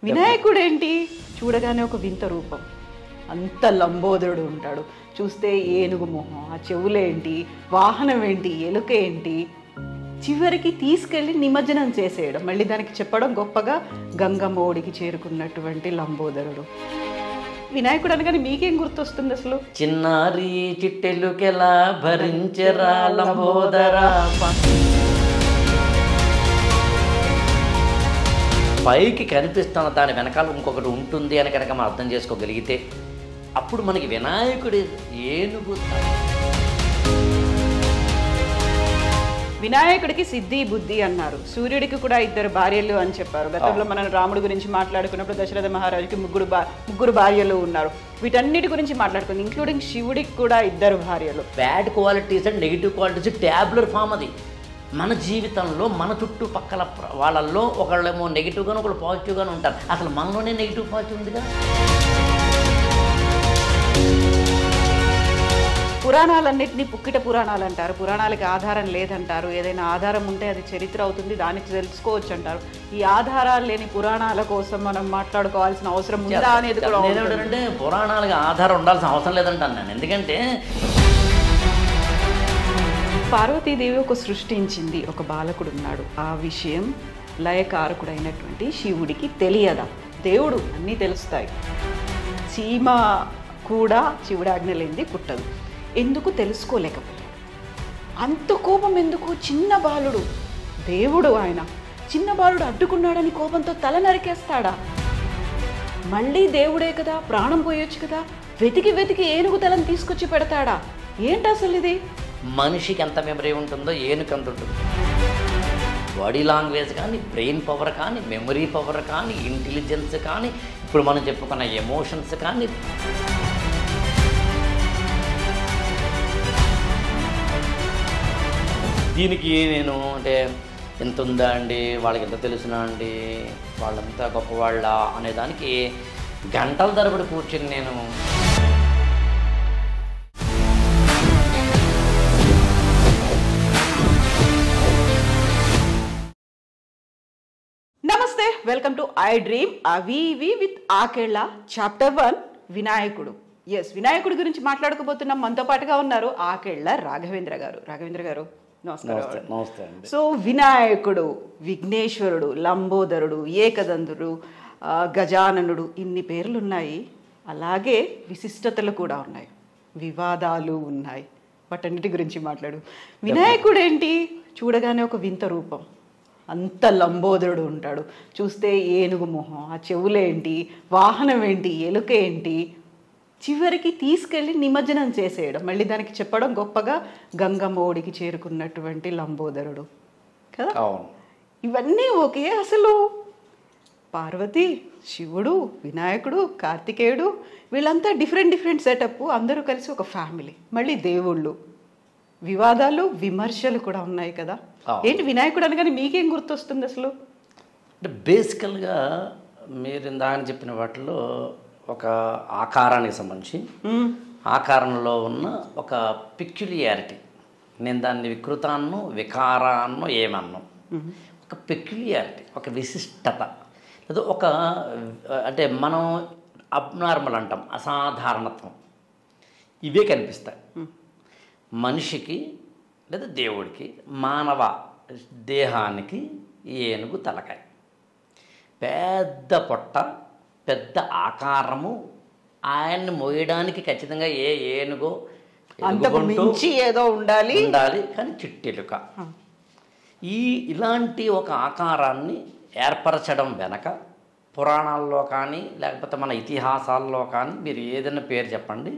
వినాయకుడేంటి చూడగానే ఒక వింత రూపం, అంత లంబోదరుడు ఉంటాడు. చూస్తే ఏనుగు మొహం, ఆ చెవులేంటి, వాహనం ఏంటి, ఎలుక ఏంటి, చివరికి తీసుకెళ్ళి నిమజ్జనం చేసేయడం, మళ్ళీ దానికి చెప్పడం గొప్పగా గంగమ్మ ఒడికి చేరుకున్నటువంటి లంబోదరుడు. వినాయకుడు అనగానే మీకేం గుర్తొస్తుంది అసలు? చిన్నారి చిట్టెలుకెలా భరించరా లంబోదరా. పైకి కనిపిస్తున్న దాని వెనకాల ఇంకొకటి ఉంటుంది అని కనుక మనం అర్థం చేసుకోగలిగితే అప్పుడు మనకి వినాయకుడి ఏనుగు. వినాయకుడికి సిద్ధి బుద్ధి అన్నారు, సూర్యుడికి కూడా 2 భార్యలు అని చెప్పారు. గతంలో మనం రాముడి గురించి మాట్లాడుకున్నప్పుడు దశరథ మహారాజుకి ముగ్గురు భార్యలు ఉన్నారు. వీటన్నిటి గురించి మాట్లాడుకుంది, ఇంక్లూడింగ్ శివుడికి కూడా 2 భార్యలు. Bad qualities and negative qualities tabular form. అది మన జీవితంలో మన చుట్టుపక్కల వాళ్ళల్లో ఒకళ్ళేమో నెగిటివ్గాను ఒకళ్ళు పాజిటివ్గాను ఉంటారు. అసలు మనలోనే నెగిటివ్ పాజిటివ్ ఉందిగా. పురాణాలన్నింటినీ పుక్కిట పురాణాలు అంటారు, పురాణాలకి ఆధారం లేదంటారు. ఏదైనా ఆధారం ఉంటే అది చరిత్ర అవుతుంది, దానికి తెలుసుకోవచ్చు అంటారు. ఈ ఆధారాలు లేని పురాణాల కోసం మనం మాట్లాడుకోవాల్సిన అవసరం ఉందా అనేది కూడా. నేనేంటంటే పురాణాలకి ఆధారం ఉండాల్సిన అవసరం లేదంటాను నేను. ఎందుకంటే పార్వతీదేవి ఒక సృష్టించింది, ఒక బాలకుడు ఉన్నాడు. ఆ విషయం లయకారకుడైనటువంటి శివుడికి తెలియదా? దేవుడు అన్నీ తెలుస్తాయి. చీమ కూడా శివుడి ఆజ్ఞ లేనిది కుట్టదు. ఎందుకు తెలుసుకోలేకపోయాడు? అంత కోపం ఎందుకు? చిన్న బాలుడు, దేవుడు ఆయన, చిన్న బాలుడు అడ్డుకున్నాడని కోపంతో తల నరికేస్తాడా? మళ్ళీ దేవుడే కదా, ప్రాణం పోయొచ్చు కదా, వెతికి వెతికి ఏనుగు తలను తీసుకొచ్చి పెడతాడా? ఏంటి అసలు ఇది? మనిషికి ఎంత మెమరీ ఉంటుందో ఏనుగు అంత ఉంటుంది. బాడీ లాంగ్వేజ్ కానీ, బ్రెయిన్ పవర్ కానీ, మెమరీ పవర్ కానీ, ఇంటెలిజెన్స్ కానీ, ఇప్పుడు మనం చెప్పుకున్న ఎమోషన్స్ కానీ. దీనికి నేను అంటే ఎంత ఉందా అండి, వాళ్ళకి ఎంత తెలుసునా అండి, వాళ్ళంతా గొప్పవాళ్ళ అనేదానికి గంటల తరబడి కూర్చొని నేను నమస్తే, వెల్కమ్ టు ఐ డ్రీమ్ అవివి విత్ ఆకేళ్ళ చాప్టర్ 1 వినాయకుడు. ఎస్, వినాయకుడి గురించి మాట్లాడుకోబోతున్నాం. మనతో పాటుగా ఉన్నారు ఆకేళ్ళ రాఘవేంద్ర గారు. రాఘవేంద్ర గారు నమస్కారం. నమస్తే అండి. సో వినాయకుడు, విఘ్నేశ్వరుడు, లంబోదరుడు, ఏకదంతుడు, గజాననుడు, ఇన్ని పేర్లు ఉన్నాయి. అలాగే విశిష్టతలు కూడా ఉన్నాయి, వివాదాలు ఉన్నాయి. వాటన్నిటి గురించి మాట్లాడు. వినాయకుడు ఏంటి చూడగానే ఒక వింత రూపం, అంత లంబోదరుడు ఉంటాడు. చూస్తే ఏనుగు మొహం, ఆ చెవులేంటి, వాహనం ఏంటి, ఎలుక ఏంటి, చివరికి తీసుకెళ్ళి నిమజ్జనం చేసేయడం, మళ్ళీ దానికి చెప్పడం గొప్పగా గంగమ్మ ఒడికి చేరుకున్నటువంటి లంబోదరుడు కదా. ఇవన్నీ ఓకే. అసలు పార్వతి, శివుడు, వినాయకుడు, కార్తికేయుడు, వీళ్ళంతా డిఫరెంట్ సెటప్, అందరూ కలిసి ఒక ఫ్యామిలీ. మళ్ళీ దేవుళ్ళు, వివాదాలు, విమర్శలు కూడా ఉన్నాయి కదా. ఏంటి వినాయకుడు అనగానే మీకేం గుర్తొస్తుంది అసలు? అంటే బేసికల్గా మీరు ఇందాక చెప్పిన వాటిలో ఒక ఆకారానికి సంబంధించి, ఆకారంలో ఉన్న ఒక పెక్యులియారిటీ, నేను దాన్ని వికృతాన్నో వికారాన్నో ఏమన్నో, ఒక పెక్యులియారిటీ, ఒక విశిష్టత, లేదా ఒక అంటే మనం అబ్నార్మల్ అంటాం, అసాధారణత్వం, ఇవే కనిపిస్తాయి మనిషికి లేదా దేవుడికి. మానవ దేహానికి ఏనుగు తలకాయ, పెద్ద పొట్ట, పెద్ద ఆకారము, ఆయన్ని మోయడానికి ఖచ్చితంగా ఏనుగో ఏదో ఉండాలి, కానీ చిట్టెలుక. ఇలాంటి ఒక ఆకారాన్ని ఏర్పరచడం వెనక పురాణాల్లో కానీ లేకపోతే మన ఇతిహాసాల్లో కానీ మీరు ఏదైనా పేరు చెప్పండి,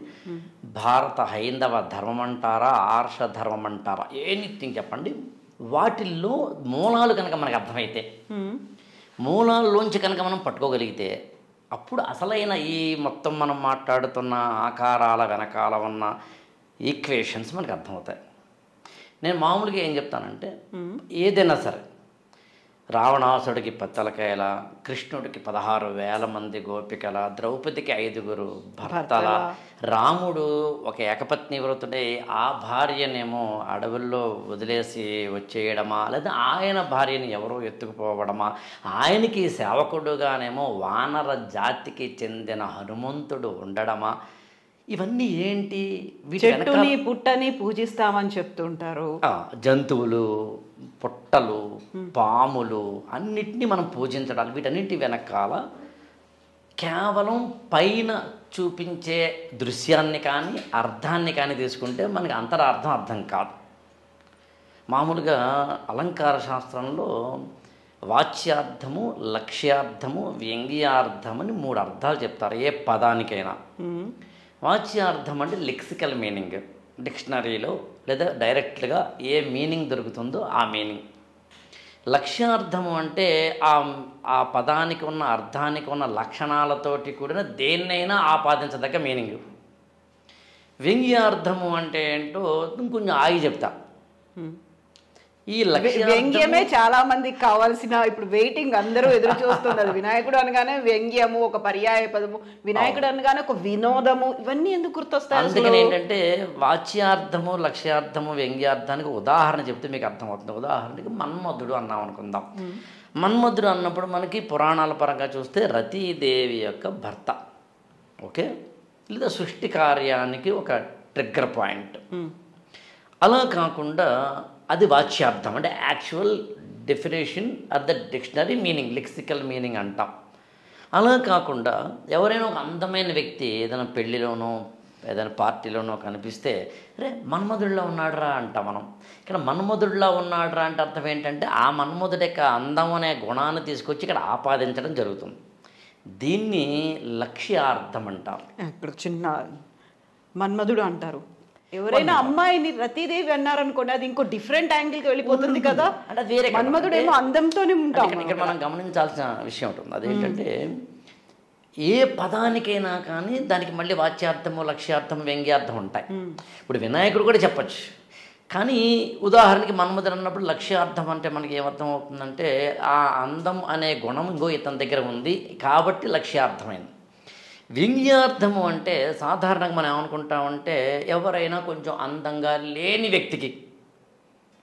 భారత హైందవ ధర్మం అంటారా, ఆర్ష ధర్మం అంటారా, ఎనీథింగ్ చెప్పండి, వాటిల్లో మూలాలు కనుక మనకు అర్థమైతే, మూలాల్లోంచి కనుక మనం పట్టుకోగలిగితే అప్పుడు అసలైన ఈ మొత్తం మనం మాట్లాడుతున్న ఆకారాల వెనకాల ఉన్న ఈక్వేషన్స్ మనకు అర్థమవుతాయి. నేను మామూలుగా ఏం చెప్తానంటే, ఏదైనా సరే రావణాసుడికి పత్తలకాయల, కృష్ణుడికి 16,000 మంది గోపికల, ద్రౌపదికి 5 భర్తల, రాముడు ఒక ఏకపత్ని వ్రతుడై ఆ భార్యనేమో అడవుల్లో వదిలేసి వచ్చేయడమా, లేదా ఆయన భార్యని ఎవరో ఎత్తుకుపోవడమా, ఆయనకి సేవకుడుగానేమో వానర జాతికి చెందిన హనుమంతుడు ఉండడమా, ఇవన్నీ ఏంటి? చెట్టుని పుట్టని పూజిస్తామని చెప్తుంటారు. జంతువులు, పుట్టలు, పాములు అన్నిటినీ మనం పూజించడాలు, వీటన్నిటి వెనకాల కేవలం పైన చూపించే దృశ్యాన్ని కానీ అర్థాన్ని కానీ తీసుకుంటే మనకి అంతరార్థం అర్థం కాదు. మామూలుగా అలంకార శాస్త్రంలో వాచ్యార్థము, లక్ష్యార్థము, వ్యంగ్యార్థం అని 3 అర్థాలు చెప్తారు ఏ పదానికైనా. వాచ్యార్థం అంటే లెక్సికల్ మీనింగ్, డిక్షనరీలో లేదా డైరెక్ట్గా ఏ మీనింగ్ దొరుకుతుందో ఆ మీనింగ్. లక్ష్యార్థము అంటే ఆ పదానికి ఉన్న అర్థానికి ఉన్న లక్షణాలతోటి కూడిన దేన్నైనా ఆపాదించదగ్గ మీనింగ్. వ్యంగ్యార్థము అంటే ఏంటో ఇంకొంచెం ఆగి చెప్తా. ఈ వ్యంగ్యమే చాలా మందికి కావాల్సిన, ఇప్పుడు వెయిటింగ్ అందరూ ఎదురు చూస్తున్నారు. వినాయకుడు అనగానే వ్యంగ్యము ఒక పర్యాయ పదము, వినాయకుడు అనగానే ఒక వినోదము, ఇవన్నీ ఎందుకు గుర్తొస్తాయి? అందుకని ఏంటంటే వాచ్యార్థము, లక్ష్యార్థము, వ్యంగ్యార్థానికి ఉదాహరణ చెప్తే మీకు అర్థమవుతుంది. ఉదాహరణకి మన్మధుడు అన్నాం అనుకుందాం. మన్మధుడు అన్నప్పుడు మనకి పురాణాల పరంగా చూస్తే రతీదేవి యొక్క భర్త, ఓకే, లేదా సృష్టి కార్యానికి ఒక ట్రిగ్గర్ పాయింట్. అలా కాకుండా అది వాచ్యార్థం అంటే actual definition are the dictionary meaning, lexical meaning అంటాం. అలా కాకుండా ఎవరైనా ఒక అందమైన వ్యక్తి ఏదైనా పెళ్ళిలోనో ఏదైనా పార్టీలోనో కనిపిస్తే అరే మన్మధుడిలో ఉన్నాడురా అంటాం మనం. ఇక్కడ మన్మధుడిలో ఉన్నాడురా అంటే అర్థం ఏంటంటే ఆ మన్మధుడి యొక్క అందం అనే గుణాన్ని తీసుకొచ్చి ఇక్కడ ఆపాదించడం జరుగుతుంది. దీన్ని లక్ష్యార్థం అంటారు. ఇక్కడ చిన్న మన్మధుడు అంటారు. ఎవరైనా అమ్మాయిని రతీదేవి అన్నారనుకోండి, అది ఇంకో డిఫరెంట్ యాంగిల్కి వెళ్ళిపోతుంది కదా. అంటే వేరే మన్మధుడు ఏమో అందంతోనే ఉంటాం. ఇక్కడ మనం గమనించాల్సిన విషయం ఉంటుంది. అదేంటంటే ఏ పదానికైనా కానీ దానికి మళ్ళీ వాచ్యార్థము, లక్ష్యార్థం, వ్యంగ్యార్థం ఉంటాయి. ఇప్పుడు వినాయకుడు కూడా చెప్పచ్చు. కానీ ఉదాహరణకి మన్మధుడు అన్నప్పుడు లక్ష్యార్థం అంటే మనకి ఏమర్థం అవుతుందంటే ఆ అందం అనే గుణం ఇంకో ఇతని దగ్గర ఉంది కాబట్టి లక్ష్యార్థమైంది. వ్యంగ్యార్థము అంటే సాధారణంగా మనం ఏమనుకుంటామంటే ఎవరైనా కొంచెం అందంగా లేని వ్యక్తికి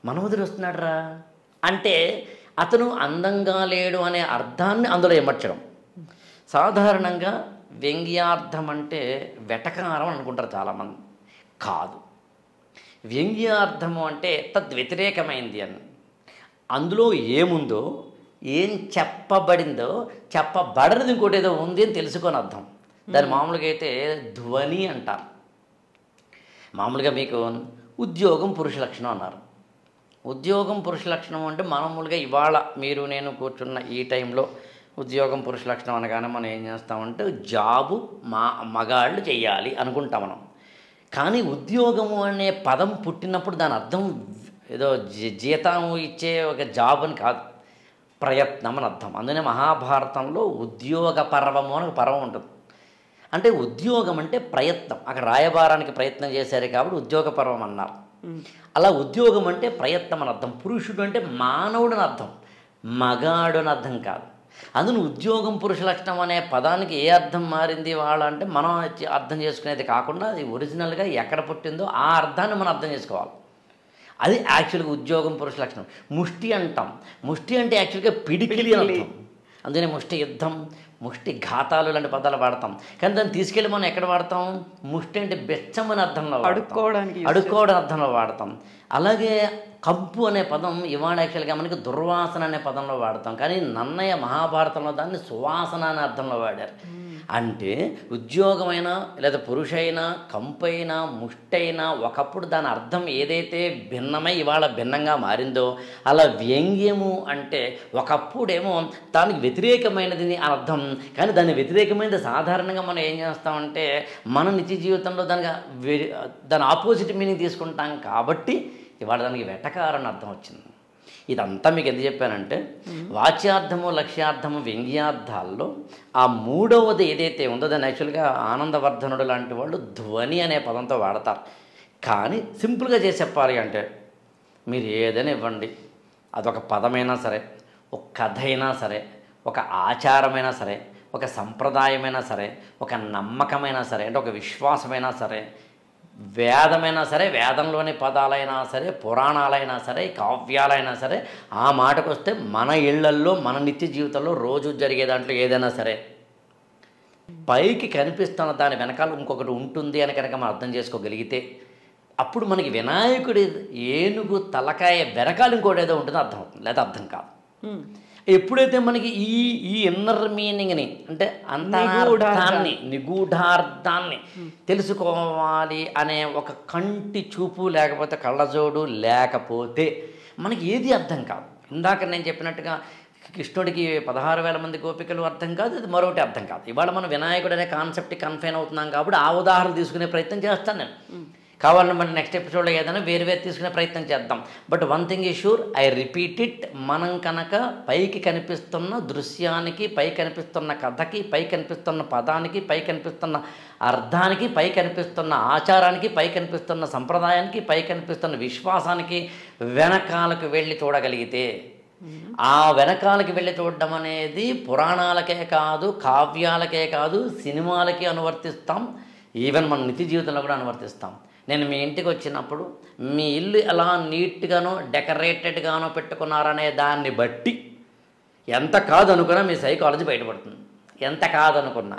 మన్మధుడు వస్తున్నాడు రా అంటే అతను అందంగా లేడు అనే అర్థాన్ని అందులో ఏమర్చడం. సాధారణంగా వ్యంగ్యార్థం అంటే వెటకారం అనుకుంటారు చాలామంది. కాదు, వ్యంగ్యార్థము అంటే తద్వ్యతిరేకమైంది అని. అందులో ఏముందో, ఏం చెప్పబడిందో, చెప్పబడనిది ఇంకోటి ఏదో ఉంది అని తెలుసుకొని అర్థం. దాని మామూలుగా అయితే ధ్వని అంటారు. మామూలుగా మీకు ఉద్యోగం పురుష లక్షణం అన్నారు. ఉద్యోగం పురుష లక్షణం అంటే మామూలుగా ఇవాళ మీరు నేను కూర్చున్న ఈ టైంలో ఉద్యోగం పురుష లక్షణం అనగానే మనం ఏం చేస్తామంటే జాబు మగాళ్ళు చెయ్యాలి అనుకుంటాం మనం. కానీ ఉద్యోగము అనే పదం పుట్టినప్పుడు దాని అర్థం ఏదో జీతం ఇచ్చే ఒక జాబ్ అని కాదు, ప్రయత్నం అని అర్థం. అందుకనే మహాభారతంలో ఉద్యోగ పర్వము అని ఒక పర్వం ఉంటుంది. అంటే ఉద్యోగం అంటే ప్రయత్నం. అక్కడ రాయబారానికి ప్రయత్నం చేశారు కాబట్టి ఉద్యోగ పర్వం అన్నారు. అలా ఉద్యోగం అంటే ప్రయత్నం అని అర్థం. పురుషుడు అంటే మానవుడు అని అర్థం, మగాడు అని అర్థం కాదు. అందులో ఉద్యోగం పురుష లక్షణం అనే పదానికి ఏ అర్థం మారింది వాళ్ళ అంటే మనం అర్థం చేసుకునేది కాకుండా అది ఒరిజినల్గా ఎక్కడ పుట్టిందో ఆ అర్థాన్ని మనం అర్థం చేసుకోవాలి. అది యాక్చువల్గా ఉద్యోగం పురుష లక్షణం. ముష్టి అంటాం. ముష్టి అంటే యాక్చువల్గా పిడికిలి అని అర్థం. అందుకనే ముష్టి యుద్ధం, ముష్టి ఘాతాలు లాంటి పదాలు వాడతాం. కానీ దాన్ని తీసుకెళ్ళి మనం ఎక్కడ వాడతాం? ముష్టి అంటే బెచ్చం అనే అర్థంలో అడుక్కోవడం అర్థంలో వాడతాం. అలాగే కంపు అనే పదం ఇవాళ యాక్చువల్గా మనకి దుర్వాసన అనే పదంలో వాడతాం. కానీ నన్నయ్య మహాభారతంలో దాన్ని సువాసన అనే అర్థంలో వాడారు. అంటే ఉద్యోగమైనా లేదా పురుషైనా కంపైనా ముష్టైనా ఒకప్పుడు దాని అర్థం ఏదైతే భిన్నమై ఇవాళ భిన్నంగా మారిందో అలా వ్యంగ్యము అంటే ఒకప్పుడేమో దానికి వ్యతిరేకమైనది అని అర్థం. కానీ దాని వ్యతిరేకమైనది సాధారణంగా మనం ఏం చేస్తామంటే మన నిత్య జీవితంలో దాని ఆపోజిట్ మీనింగ్ తీసుకుంటాం. కాబట్టి ఇవాళ దానికి వెటకారని అర్థం వచ్చింది. ఇదంతా మీకు ఎందుకు చెప్పానంటే వాచ్యార్థము, లక్ష్యార్థము, వ్యంగ్యార్థాల్లో ఆ మూడవది ఏదైతే ఉందో దాన్ని యాక్చువల్గా ఆనందవర్ధనుడు లాంటి వాళ్ళు ధ్వని అనే పదంతో వాడతారు. కానీ సింపుల్గా చేసి చెప్పాలి అంటే మీరు ఏదైనా ఇవ్వండి, అదొక పదమైనా సరే, ఒక కథ అయినా సరే, ఒక ఆచారమైనా సరే, ఒక సంప్రదాయమైనా సరే, ఒక నమ్మకమైనా సరే, అంటే ఒక విశ్వాసమైనా సరే, వేదమైనా సరే, వేదంలోని పదాలైనా సరే, పురాణాలైనా సరే, కావ్యాలైనా సరే, ఆ మాటకు వస్తే మన ఇళ్లల్లో మన నిత్య జీవితంలో రోజు జరిగే దాంట్లో ఏదైనా సరే పైకి కనిపిస్తున్న దాని వెనకాల ఇంకొకటి ఉంటుంది అని కనుక మనం అర్థం చేసుకోగలిగితే అప్పుడు మనకి వినాయకుడి ఏనుగు తలకాయ వెనకాల ఇంకోటి ఏదో ఉంటుందో అర్థం అవుతుంది, లేదా అర్థం కాదు. ఎప్పుడైతే మనకి ఈ ఇన్నర్ మీనింగ్ని, అంటే అంతరార్థాన్ని, నిగూఢార్థాన్ని తెలుసుకోవాలి అనే ఒక కంటి చూపు లేకపోతే కళ్ళజోడు లేకపోతే మనకి ఏది అర్థం కాదు. ఇందాక నేను చెప్పినట్టుగా కృష్ణుడికి 16,000 మంది గోపికలు అర్థం కాదు, అది మరొకటి అర్థం కాదు. ఇవాళ మనం వినాయకుడు అనే కాన్సెప్ట్కి కన్ఫైన్ అవుతున్నాం కాబట్టి ఆ ఉదాహరణ తీసుకునే ప్రయత్నం చేస్తాను నేను. కావాలని మన నెక్స్ట్ ఎపిసోడ్లో ఏదైనా వేరు తీసుకునే ప్రయత్నం చేద్దాం. But one thing is sure, I repeat it, మనం కనుక పైకి కనిపిస్తున్న దృశ్యానికి, పై కనిపిస్తున్న కథకి, పై కనిపిస్తున్న పదానికి, పై కనిపిస్తున్న అర్థానికి, పై కనిపిస్తున్న ఆచారానికి, పై కనిపిస్తున్న సంప్రదాయానికి, పై కనిపిస్తున్న విశ్వాసానికి వెనకాలకు వెళ్ళి చూడగలిగితే, ఆ వెనకాలకి వెళ్ళి చూడడం అనేది పురాణాలకే కాదు, కావ్యాలకే కాదు, సినిమాలకి అనువర్తిస్తాం, ఈవెన్ మన నిత్య జీవితంలో కూడా అనువర్తిస్తాం. నేను మీ ఇంటికి వచ్చినప్పుడు మీ ఇల్లు ఎలా నీట్గానో డెకరేటెడ్గానో పెట్టుకున్నారనే దాన్ని బట్టి ఎంత కాదనుకున్నా మీ సైకాలజీ బయటపడుతుంది. ఎంత కాదనుకున్నా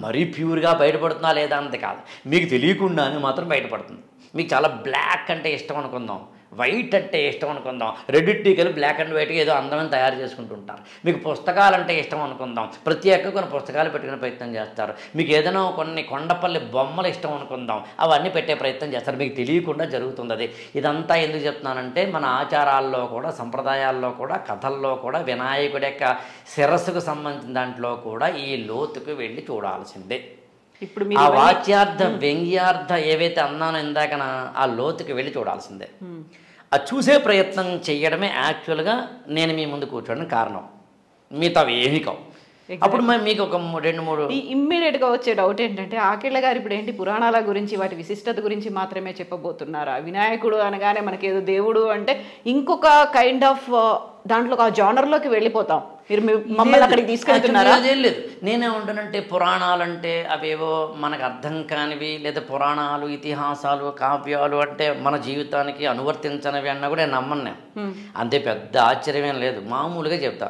మరీ ప్యూర్గా బయటపడుతుందా లేదా అంత కాదు, మీకు తెలియకుండానే మాత్రం బయటపడుతుంది. మీకు చాలా బ్లాక్ అంటే ఇష్టం అనుకుందాం, వైట్ అంటే ఇష్టం అనుకుందాం, రెడ్డిటీకలు బ్లాక్ అండ్ వైట్గా ఏదో అందమైన తయారు చేసుకుంటుంటారు. మీకు పుస్తకాలంటే ఇష్టం అనుకుందాం, ప్రత్యేకంగా కొన్ని పుస్తకాలు పెట్టుకునే ప్రయత్నం చేస్తారు. మీకు ఏదైనా కొన్ని కొండపల్లి బొమ్మలు ఇష్టం అనుకుందాం, అవన్నీ పెట్టే ప్రయత్నం చేస్తారు. మీకు తెలియకుండా జరుగుతుంది అది. ఇదంతా ఎందుకు చెప్తున్నానంటే మన ఆచారాల్లో కూడా, సంప్రదాయాల్లో కూడా, కథల్లో కూడా వినాయకుడి యొక్క శిరస్సుకు సంబంధించిన దాంట్లో కూడా ఈ లోతుకు వెళ్ళి చూడాల్సిందే. ఇప్పుడు ఆ వాచ్యార్థ వ్యంగ్యార్థ ఏవైతే అన్నానో ఇందాకన ఆ లోతుకి వెళ్ళి చూడాల్సిందే. అది చూసే ప్రయత్నం చేయడమే యాక్చువల్గా నేను మీ ముందు కూర్చోడానికి కారణం. మిగతా ఏమీ కావు. అప్పుడు మీకు ఒక 2-3 ఇమ్మీడియట్గా వచ్చే డౌట్ ఏంటంటే, ఆకేళ్ళ గారు ఇప్పుడు ఏంటి పురాణాల గురించి, వాటి విశిష్టత గురించి మాత్రమే చెప్పబోతున్నారా? వినాయకుడు అనగానే మనకేదో దేవుడు అంటే ఇంకొక కైండ్ ఆఫ్ దాంట్లో ఆ జానర్లోకి వెళ్ళిపోతాం. మీరు మమ్మల్ని అక్కడికి తీసుకెళ్తున్నారా? అదేం లేదు. నేనేమంటానంటే పురాణాలంటే అవేవో మనకు అర్థం కానివి, లేదా పురాణాలు, ఇతిహాసాలు, కావ్యాలు అంటే మన జీవితానికి అనువర్తించనివి అన్నా కూడా నేను నమ్మను. నేను అంతే పెద్ద ఆశ్చర్యమేం లేదు, మామూలుగా చెప్తా.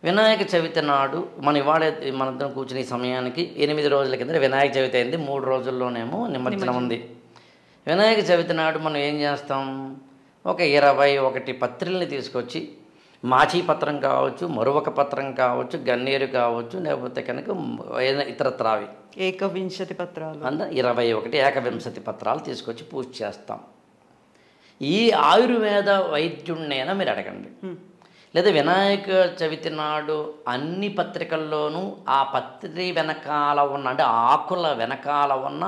వినాయక చవితి నాడు మనందరం కూర్చునే సమయానికి 8 రోజుల కింద వినాయక చవితి అయింది. 3 రోజుల్లోనేమో నిమజ్జనం ఉంది. వినాయక చవితి నాడు మనం ఏం చేస్తాం, ఒక 21 పత్రిల్ని తీసుకొచ్చి, మాచీ పత్రం కావచ్చు, మరొక పత్రం కావచ్చు, గన్నేరు కావచ్చు, లేకపోతే కనుక ఏదైనా ఇతరత్రావి 21 పత్రాలు, 21 ఏకవింశతి పత్రాలు తీసుకొచ్చి పూజ చేస్తాం. ఈ ఆయుర్వేద వైద్యుడినైనా మీరు అడగండి, లేదా వినాయక చవితి నాడు అన్ని పత్రికల్లోనూ ఆ పత్రి వెనకాల ఉన్న, అంటే ఆకుల వెనకాల ఉన్న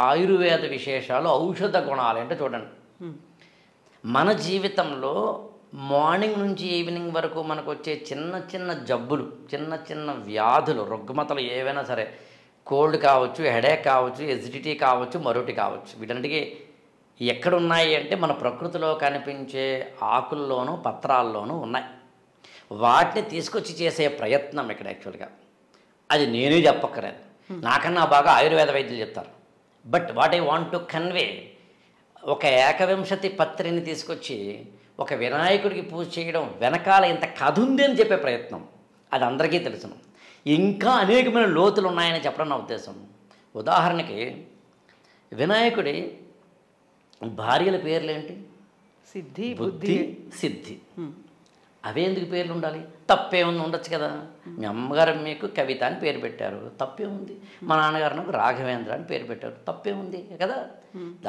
ఆయుర్వేద విశేషాలు, ఔషధ గుణాలు అంటే చూడండి. మన జీవితంలో మార్నింగ్ నుంచి ఈవినింగ్ వరకు మనకు వచ్చే చిన్న చిన్న జబ్బులు, చిన్న చిన్న వ్యాధులు, రుగ్మతలు ఏవైనా సరే, కోల్డ్ కావచ్చు, హెడేక్ కావచ్చు, ఎసిడిటీ కావచ్చు, మరొకటి కావచ్చు, వీటన్నిటికీ ఎక్కడున్నాయి అంటే మన ప్రకృతిలో కనిపించే ఆకుల్లోనూ పత్రాల్లోనూ ఉన్నాయి. వాటిని తీసుకొచ్చి చేసే ప్రయత్నం ఇక్కడ యాక్చువల్గా. అది నేనే చెప్పక్కర్లేదు, నాకన్నా బాగా ఆయుర్వేద వైద్యులు చెప్తారు. But what I want to convey, ఒక ఏకవింశతి పత్రిని తీసుకొచ్చి ఒక వినాయకుడికి పూజ చేయడం వెనకాల ఇంత కథ ఉంది అని చెప్పే ప్రయత్నం, అది అందరికీ తెలుసును. ఇంకా అనేకమైన లోతులు ఉన్నాయని చెప్పడం నా ఉద్దేశం. ఉదాహరణకి వినాయకుడి భార్యల పేర్లేంటి? సిద్ధి, బుద్ధి, సిద్ధి. అవే ఎందుకు పేర్లు ఉండాలి? తప్పేముంది, ఉండొచ్చు కదా. మీ అమ్మగారు మీకు కవిత అని పేరు పెట్టారు, తప్పేముంది. మా నాన్నగారు నాకు రాఘవేంద్ర అని పేరు పెట్టారు, తప్పేముంది కదా.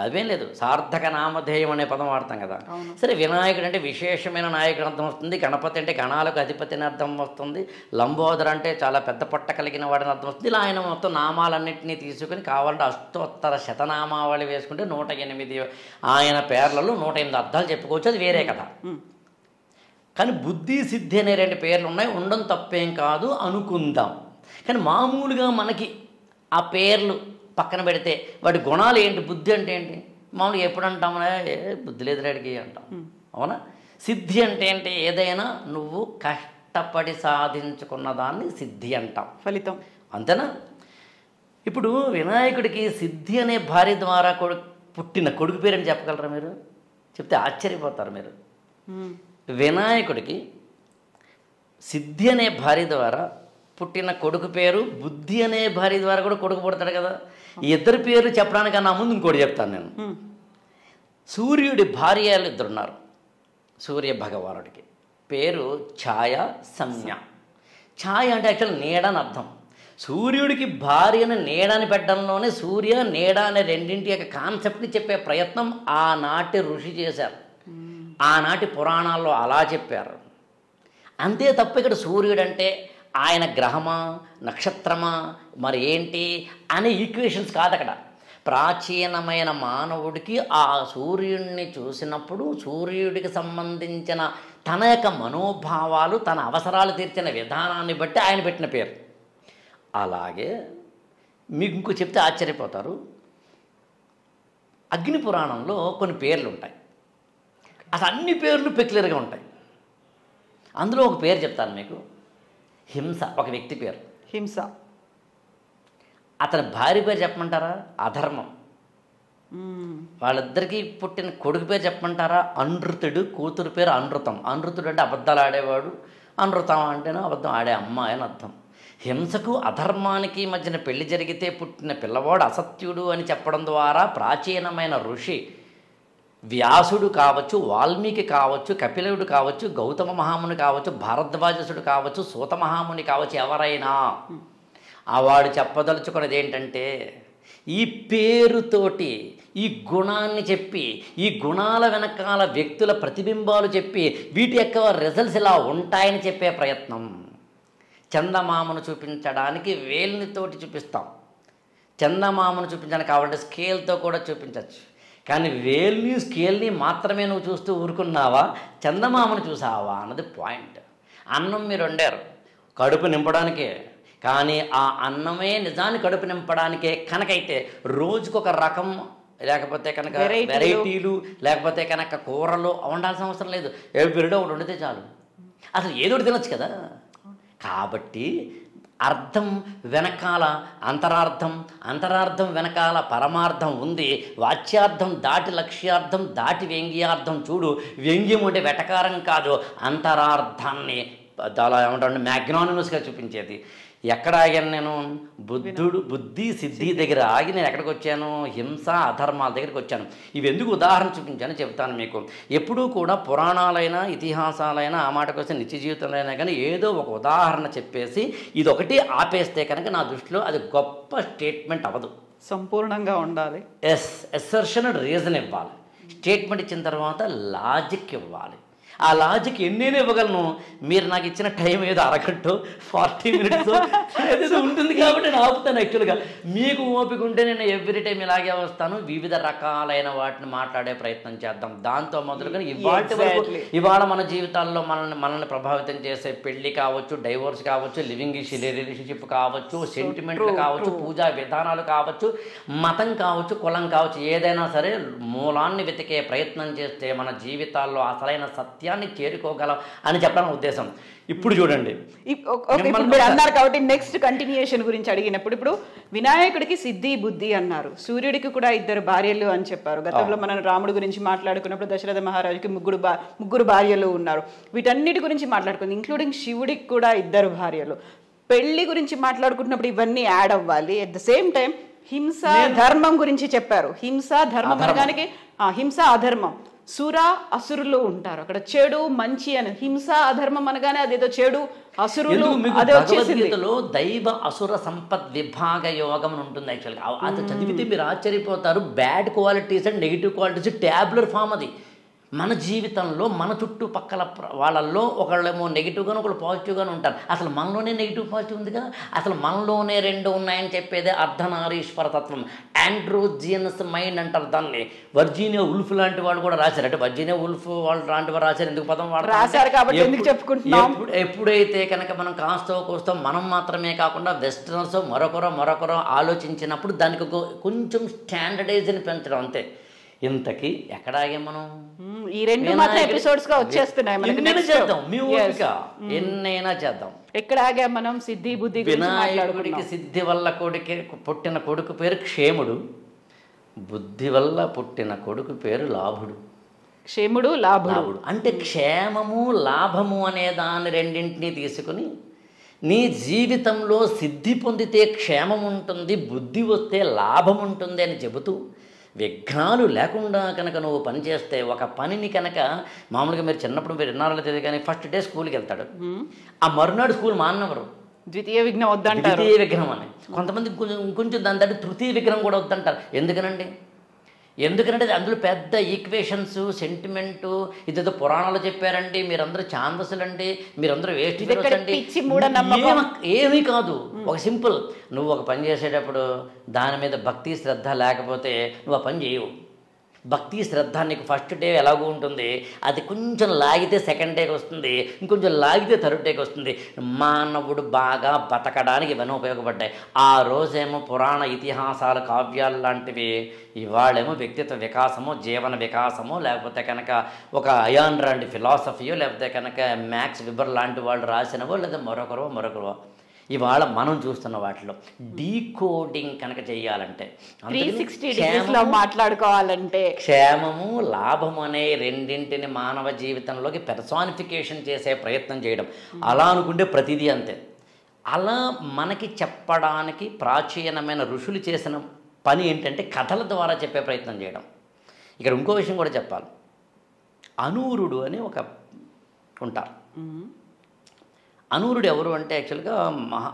అదేం లేదు. సార్థక నామధేయం అనే పదం వాడతాం కదా. సరే, వినాయకుడు అంటే విశేషమైన నాయకుడు అర్థం వస్తుంది, గణపతి అంటే గణాలకు అధిపతి అని అర్థం వస్తుంది, లంబోదర అంటే చాలా పెద్ద పొట్ట కలిగిన వాడిని అర్థం వస్తుంది. ఇలా ఆయన మొత్తం నామాలన్నింటినీ తీసుకుని కావాలంటే అష్టోత్తర శతనామావళి వేసుకుంటే 108 ఆయన పేర్లలో 108 అర్థాలు చెప్పుకోవచ్చు, అది వేరే కథ. కానీ బుద్ధి, సిద్ధి అనే 2 పేర్లు ఉన్నాయి, ఉండడం తప్పేం కాదు అనుకుందాం. కానీ మామూలుగా మనకి ఆ పేర్లు పక్కన పెడితే వాటి గుణాలు ఏంటి? బుద్ధి అంటే ఏంటి? మామూలుగా ఎప్పుడు అంటామనే బుద్ధి లేదు రెడికి అంటాం, అవునా? సిద్ధి అంటే ఏంటి? ఏదైనా నువ్వు కష్టపడి సాధించుకున్న దాన్ని సిద్ధి అంటాం. ఫలితం. అంతేనా? ఇప్పుడు వినాయకుడికి సిద్ధి అనే భార్య ద్వారా పుట్టిన కొడుకు పేరని చెప్పగలరా మీరు? చెప్తే ఆశ్చర్యపోతారు మీరు. వినాయకుడికి సిద్ధి అనే భార్య ద్వారా పుట్టిన కొడుకు పేరు, బుద్ధి అనే భార్య ద్వారా కూడా కొడుకు పుడతాడు కదా. ఈ ఇద్దరు పేర్లు చెప్పడానికన్నా ముందు ఇంకోటి చెప్తాను నేను. సూర్యుడి భార్యలు ఇద్దరున్నారు. సూర్య భగవానుడికి పేరు ఛాయ, సంజ్ఞ. ఛాయ అంటే యాక్చువల్ నీడ అని అర్థం. సూర్యుడికి భార్యను నీడని పెట్టడంలోనే సూర్య నీడ అనే రెండింటి యొక్క కాన్సెప్ట్ని చెప్పే ప్రయత్నం ఆనాటి ఋషి చేశారు. ఆనాటి పురాణాల్లో అలా చెప్పారు. అంతే తప్ప ఇక్కడ సూర్యుడు అంటే ఆయన గ్రహమా, నక్షత్రమా, మరి ఏంటి అనే ఈక్వేషన్స్ కాదు అక్కడ. ప్రాచీనమైన మానవుడికి ఆ సూర్యుడిని చూసినప్పుడు సూర్యుడికి సంబంధించిన తన యొక్క మనోభావాలు, తన అవసరాలు తీర్చిన విధానాన్ని బట్టి ఆయన పెట్టిన పేరు. అలాగే మీకు ఇంకో చెప్తే ఆశ్చర్యపోతారు. అగ్ని పురాణంలో కొన్ని పేర్లు ఉంటాయి. అసలు అన్ని పేర్లు పెక్యులర్గా ఉంటాయి. అందులో ఒక పేరు చెప్తాను మీకు. హింస ఒక వ్యక్తి పేరు. హింస. అతని భార్య పేరు చెప్పమంటారా? అధర్మం. వాళ్ళిద్దరికీ పుట్టిన కొడుకు పేరు చెప్పమంటారా? అనృతుడు. కూతురు పేరు అనృతం. అనృతుడు అంటే అబద్ధాలు ఆడేవాడు, అనృతం అంటేనే అబద్ధం ఆడే అమ్మాయి అని అర్థం. హింసకు అధర్మానికి మధ్యన పెళ్లి జరిగితే పుట్టిన పిల్లవాడు అసత్యుడు అని చెప్పడం ద్వారా ప్రాచీనమైన ఋషి వ్యాసుడు కావచ్చు, వాల్మీకి కావచ్చు, కపిలుడు కావచ్చు, గౌతమ మహాముని కావచ్చు, భారద్వాజసుడు కావచ్చు, సూత మహాముని కావచ్చు, ఎవరైనా వాడు చెప్పదలుచుకున్నది ఏంటంటే ఈ పేరుతోటి ఈ గుణాన్ని చెప్పి, ఈ గుణాల వెనకాల వ్యక్తుల ప్రతిబింబాలు చెప్పి, వీటి యొక్క రిజల్ట్స్ ఇలా ఉంటాయని చెప్పే ప్రయత్నం. చందమామను చూపించడానికి వేలినితోటి చూపిస్తాం. చందమామను చూపించడానికి కావాలంటే స్కేల్తో కూడా చూపించవచ్చు. కానీ వేల్ని స్కేల్ని మాత్రమే నువ్వు చూస్తూ ఊరుకున్నావా, చందమామను చూసావా అన్నది పాయింట్. అన్నం మీరు వండారు కడుపు నింపడానికే, కానీ ఆ అన్నమే నిజాన్ని కడుపు నింపడానికే కనుకైతే రోజుకొక రకం లేకపోతే కనుక వెరైటీలు లేకపోతే కనుక కూరలు వండాల్సిన అవసరం లేదు. ఎవ్రీడే ఒకటి వండితే చాలు. అసలు ఏదో ఒకటి తినొచ్చు కదా. కాబట్టి అర్థం వెనకాల అంతరార్థం, అంతరార్థం వెనకాల పరమార్థం ఉంది. వాచ్యార్థం దాటి లక్ష్యార్థం దాటి వ్యంగ్యార్థం. చూడు, వ్యంగ్యం అంటే వెటకారం కాదు, అంతరార్థాన్ని చాలా ఏమంటారు మ్యాగ్నానిమస్గా చూపించేది. ఎక్కడ ఆగాను నేను? బుద్ధి సిద్ధి దగ్గర ఆగి నేను ఎక్కడికి వచ్చాను? హింస అధర్మాల దగ్గరికి వచ్చాను. ఇవి ఎందుకు ఉదాహరణ చూపించాను చెప్తాను మీకు. ఎప్పుడూ కూడా పురాణాలైనా ఇతిహాసాలైనా ఆ మాటకు వస్తే నిత్య జీవితంలో అయినా కానీ ఏదో ఒక ఉదాహరణ చెప్పేసి ఇదొకటి ఆపేస్తే కనుక నా దృష్టిలో అది గొప్ప స్టేట్మెంట్ అవ్వదు. సంపూర్ణంగా ఉండాలి. ఎస్సర్షన్ అండ్ రీజన్ ఇవ్వాలి. స్టేట్మెంట్ ఇచ్చిన తర్వాత లాజిక్ ఇవ్వాలి. ఆ లాజిక్ ఎన్నేనే ఇవ్వగలను. మీరు నాకు ఇచ్చిన టైం ఏదో అరగంట 40 minutes ఏదో ఉంటుంది కాబట్టి నేను ఆపుతాను. యాక్చువల్గా మీకు ఓపిక ఉంటే నేను ఎవ్రీ టైం ఇలాగే వస్తాను. వివిధ రకాలైన వాటిని మాట్లాడే ప్రయత్నం చేద్దాం. దాంతో మొదలుగా ఇవాళ మన జీవితాల్లో మనల్ని ప్రభావితం చేసే పెళ్లి కావచ్చు, డైవోర్స్ కావచ్చు, లివింగ్ రిలేషన్షిప్ కావచ్చు, సెంటిమెంట్లు కావచ్చు, పూజా విధానాలు కావచ్చు, మతం కావచ్చు, కులం కావచ్చు, ఏదైనా సరే మూలాన్ని వెతికే ప్రయత్నం చేస్తే మన జీవితాల్లో అసలైన సత్యాన్ని చేరుకోగలం అని చెప్పడానికి ఉద్దేశం. ఇప్పుడు చూడండి, మీరు అన్నారు కాబట్టి నెక్స్ట్ కంటిన్యూయేషన్ గురించి అడిగినప్పుడు, ఇప్పుడు వినాయకుడికి సిద్ధి బుద్ధి అన్నారు, సూర్యుడికి కూడా 2 భార్యలు అని చెప్పారు. గతంలో మనం రాముడి గురించి మాట్లాడుకున్నప్పుడు దశరథ మహారాజుకి ముగ్గురు భార్యలు ఉన్నారు. వీటన్నిటి గురించి మాట్లాడుకుంది, ఇంక్లూడింగ్ శివుడికి కూడా 2 భార్యలు. పెళ్లి గురించి మాట్లాడుకుంటున్నప్పుడు ఇవన్నీ యాడ్ అవ్వాలి. అట్ ద సేమ్ టైం హింస ధర్మం గురించి చెప్పారు. హింస ధర్మం అనగానికి హింస అధర్మం, సుర అసురులు ఉంటారు అక్కడ, చెడు మంచి అని. హింస అధర్మం అనగానే అదేదో చెడు అసురులు అదే వచ్చేసింది. దైవ అసుర సంపత్ విభాగ యోగం అని ఉంటుంది. యాక్చువల్గా అది చదివితే మీరు ఆశ్చర్యపోతారు. Bad qualities and negative qualities tabular form అది. మన జీవితంలో మన చుట్టుపక్కల వాళ్ళల్లో ఒకళ్ళేమో నెగిటివ్గాను ఒకళ్ళు పాజిటివ్గాను ఉంటారు. అసలు మనలోనే నెగిటివ్ పాజిటివ్ ఉందిగా. అసలు మనలోనే 2 ఉన్నాయని చెప్పేదే అర్ధనారీశ్వర తత్వం. ఆండ్రోజియనస్ మైండ్ అంటారు దాన్ని. వర్జీనియా ఉల్ఫ్ లాంటి వాళ్ళు కూడా రాశారు. అంటే వర్జీనియా ఉల్ఫ్ వాళ్ళు లాంటి వారు రాశారు. ఎందుకు పదం వాడు రాశారు కాబట్టి ఎందుకు చెప్పుకుంటున్నాం. ఎప్పుడైతే కనుక మనం కాస్తో మనం మాత్రమే కాకుండా వెస్టర్నర్స్ మరొకరో ఆలోచించినప్పుడు దానికి కొంచెం స్టాండర్డైజ్ని పెంచడం అంతే. ఇంతకీ ఎక్కడ ఆగాం మనం? ఈ రెండు మాత్రం ఎపిసోడ్స్ గా వచ్చేస్తున్నాయి మనకి. ఎన్నైనా చేద్దాం, మీ ఓపిక ఎన్నైనా చేద్దాం. ఎక్కడ ఆగాం మనం? సిద్ధి బుద్ధి వినాయకుడికి సిద్ధి వల్ల పుట్టిన కొడుకు పేరు క్షేముడు, బుద్ధి వల్ల పుట్టిన కొడుకు పేరు లాభుడు. క్షేముడు లాభుడు అంటే క్షేమము లాభము అనే దాని రెండింటినీ తీసుకుని నీ జీవితంలో సిద్ధి పొందితే క్షేమం ఉంటుంది, బుద్ధి వస్తే లాభం ఉంటుంది అని చెబుతూ విఘ్నాలు లేకుండా కనుక నువ్వు పని చేస్తే, ఒక పనిని కనుక మామూలుగా మీరు చిన్నప్పుడు మీరు విన్నారో తెలియదు కానీ ఫస్ట్ డే స్కూల్కి వెళ్తాడు, ఆ మరునాడు స్కూల్ మానవరు, ద్వితీయ విఘ్నం వద్దంటారు. ద్వితీయ విఘ్నం అని కొంతమంది కొంచెం దాని తగ్గ తృతీయ విఘ్నం కూడా వద్దంటారు. ఎందుకనంటే అందులో పెద్ద ఈక్వేషన్స్, సెంటిమెంటు, ఇదేదో పురాణాలు చెప్పారండి, మీరందరూ ఛాందసులండి, మీరందరూ వేస్ట్ అండి, ఏమీ కాదు. ఒక సింపుల్, నువ్వు ఒక పని చేసేటప్పుడు దాని మీద భక్తి శ్రద్ధ లేకపోతే నువ్వు ఆ పని చేయవు. భక్తి శ్రద్ధ నీకు ఫస్ట్ డే ఎలాగూ ఉంటుంది, అది కొంచెం లాగితే సెకండ్ డేకి వస్తుంది, ఇంకొంచెం లాగితే థర్డ్ డేకి వస్తుంది. మానవుడు బాగా బతకడానికి ఇవన్నీ ఉపయోగపడ్డాయి. ఆ రోజేమో పురాణ ఇతిహాసాలు, కావ్యాలు లాంటివి, ఇవాళేమో వ్యక్తిత్వ వికాసమో, జీవన వికాసమో, లేకపోతే కనుక ఒక అయాన్ లాంటి ఫిలాసఫీయో, లేకపోతే కనుక మ్యాక్స్ వెబర్ లాంటి వాళ్ళు రాసినవో, లేదా మరొకరో ఇవాళ మనం చూస్తున్న వాటిలో డీకోడింగ్ కనుక చేయాలంటే, 360 డిగ్రీస్లో మాట్లాడుకోవాలంటే, క్షేమము లాభము అనే రెండింటిని మానవ జీవితంలోకి పెర్సానిఫికేషన్ చేసే ప్రయత్నం చేయడం. అలా అనుకుంటే ప్రతిదీ అంతే. అలా మనకి చెప్పడానికి ప్రాచీనమైన ఋషులు చేసిన పని ఏంటంటే కథల ద్వారా చెప్పే ప్రయత్నం చేయడం. ఇక్కడ ఇంకో విషయం కూడా చెప్పాలి. అనూరుడు అని ఒక ఉంటారు. అనూరుడు ఎవరు అంటే యాక్చువల్గా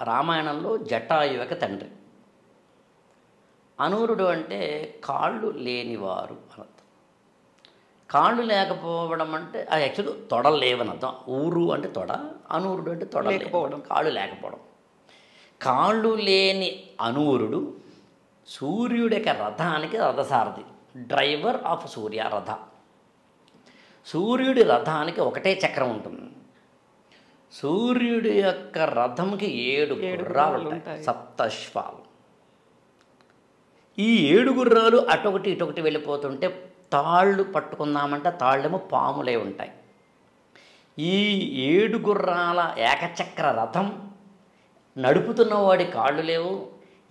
రామాయణంలో జటాయు యొక్క తండ్రి. అనూరుడు అంటే కాళ్ళు లేనివారు అనర్థం. కాళ్ళు లేకపోవడం అంటే అది యాక్చువల్ తొడలు లేవని అర్థం. ఊరు అంటే తొడ, అనూరుడు అంటే తొడ లేకపోవడం, కాళ్ళు లేకపోవడం. కాళ్ళు లేని అనూరుడు సూర్యుడి యొక్క రథానికి రథసారథి, డ్రైవర్ ఆఫ్ సూర్య రథ. సూర్యుడి రథానికి ఒకటే చక్రం ఉంటుంది. సూర్యుడి యొక్క రథంకి 7 గుర్రాలు ఉంటాయి, సప్తశ్వాలు. ఈ 7 గుర్రాలు అటొకటి ఇటొకటి వెళ్ళిపోతుంటే తాళ్ళు పట్టుకుందామంటే తాళ్ళేమో పాములే ఉంటాయి. ఈ 7 గుర్రాల ఏకచక్ర రథం నడుపుతున్నవాడి కాళ్ళు లేవు.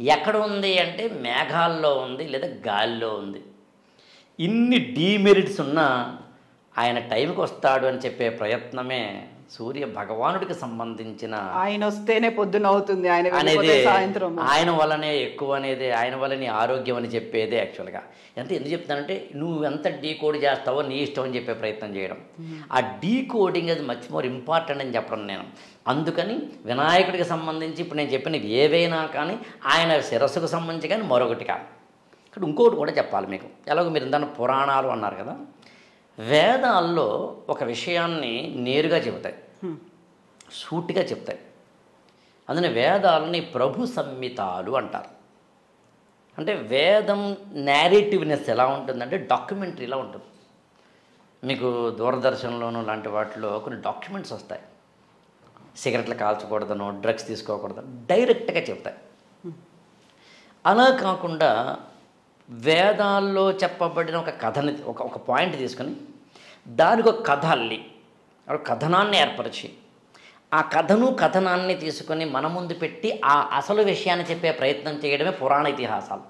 ఎక్కడ ఉంది అంటే మేఘాల్లో ఉంది, లేదా గాలిలో ఉంది. ఇన్ని డీమెరిట్స్ ఉన్నా ఆయన టైంకి వస్తాడు అని చెప్పే ప్రయత్నమే సూర్య భగవానుడికి సంబంధించిన, ఆయన వస్తేనే పొద్దున అవుతుంది అనేది, సాయంత్రం ఆయన వల్లనే ఎక్కువ అనేది, ఆయన వల్లనే ఆరోగ్యం అని చెప్పేదే యాక్చువల్గా. ఎందుకు చెప్తానంటే నువ్వు ఎంత డీకోడ్ చేస్తావో నీ ఇష్టం అని చెప్పే ప్రయత్నం చేయడం. ఆ డీకోడింగ్ అది మచ్ మోర్ ఇంపార్టెంట్ అని చెప్పడం నేను. అందుకని వినాయకుడికి సంబంధించి ఇప్పుడు నేను చెప్పినవి ఏవైనా కానీ ఆయన శిరస్సుకు సంబంధించి కానీ మరొకటి కాదు. ఇక్కడ ఇంకొకటి కూడా చెప్పాలి మీకు. ఎలాగో మీరు ఇందాక పురాణాలు అన్నారు కదా, వేదాల్లో ఒక విషయాన్ని నేరుగా చెబుతాయి, సూటిగా చెప్తాయి. అందుకని వేదాలని ప్రభు సంహితాలు అంటారు. అంటే వేదం నేరేటివ్నెస్ ఎలా ఉంటుందంటే డాక్యుమెంటరీలా ఉంటుంది. మీకు దూరదర్శన్లోనూ లాంటి వాటిలో కొన్ని డాక్యుమెంట్స్ వస్తాయి. సిగరెట్లు కాల్చకూడదనో, డ్రగ్స్ తీసుకోకూడదు, డైరెక్ట్గా చెప్తాయి. అలా కాకుండా వేదాల్లో చెప్పబడిన ఒక కథని, ఒక పాయింట్ తీసుకొని దానికి ఒక కథ అల్లి, ఒక కథనాన్ని ఏర్పరిచి ఆ కథనాన్ని తీసుకొని మన ముందు పెట్టి ఆ అసలు విషయాన్ని చెప్పే ప్రయత్నం చేయడమే పురాణ ఇతిహాసాలు.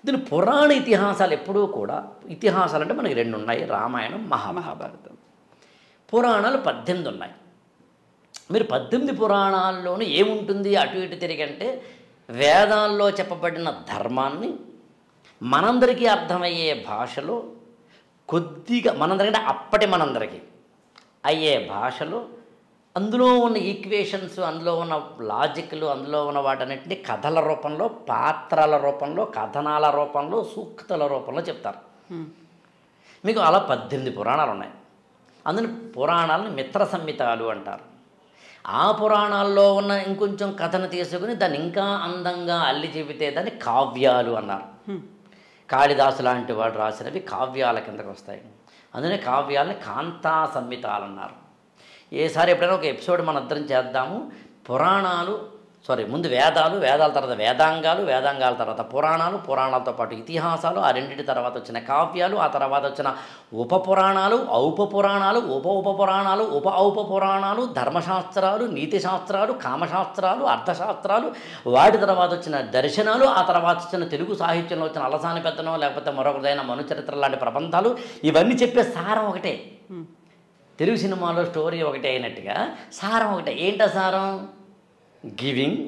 దీని పురాణ ఇతిహాసాలు ఎప్పుడూ కూడా, ఇతిహాసాలు అంటే మనకి 2 ఉన్నాయి, రామాయణం, మహాభారతం. పురాణాలు 18 ఉన్నాయి. మీరు 18 పురాణాల్లోనూ ఏముంటుంది అటు ఇటు తిరిగంటే వేదాల్లో చెప్పబడిన ధర్మాన్ని మనందరికీ అర్థమయ్యే భాషలో కొద్దిగా, మనందరికంటే అప్పటి మనందరికీ అయ్యే భాషలో అందులో ఉన్న ఈక్వేషన్స్, అందులో ఉన్న లాజిక్లు, అందులో ఉన్న వాటన్నిటిని కథల రూపంలో, పాత్రల రూపంలో, కథనాల రూపంలో, సూక్తుల రూపంలో చెప్తారు. మీకు అలా 18 పురాణాలు ఉన్నాయి. అందులో పురాణాలను మిత్ర సంహితాలు అంటారు. ఆ పురాణాల్లో ఉన్న ఇంకొంచెం కథను తీసుకుని దాన్ని ఇంకా అందంగా అల్లి చెబితే దాన్ని కావ్యాలు అన్నారు. కాళిదాసు లాంటి వాడు రాసినవి కావ్యాల కిందకు వస్తాయి. అందుకనే కావ్యాలని కాంతా సంహితాలు అన్నారు. ఏసారి ఎప్పుడైనా ఒక ఎపిసోడ్ మన ఇద్దరం చేద్దాము. పురాణాలు ముందు వేదాలు, వేదాల తర్వాత వేదాంగాలు, వేదాంగాల తర్వాత పురాణాలు, పురాణాలతో పాటు ఇతిహాసాలు, ఆ రెండింటి తర్వాత వచ్చిన కావ్యాలు, ఆ తర్వాత వచ్చిన ఉపపురాణాలు, ఔపపురాణాలు, ఉపపురాణాలు, ఔపపురాణాలు, ధర్మశాస్త్రాలు, నీతిశాస్త్రాలు, కామశాస్త్రాలు, అర్థశాస్త్రాలు, వాటి తర్వాత వచ్చిన దర్శనాలు, ఆ తర్వాత వచ్చిన తెలుగు సాహిత్యంలో వచ్చిన అలసాని పెద్దనో లేకపోతే మరొకదైన మనుచరిత్ర లాంటి ప్రబంధాలు, ఇవన్నీ చెప్పే సారం ఒకటే. తెలుగు సినిమాలో స్టోరీ ఒకటే అయినట్టుగా సారం ఒకటే. ఏంటా సారం? Giving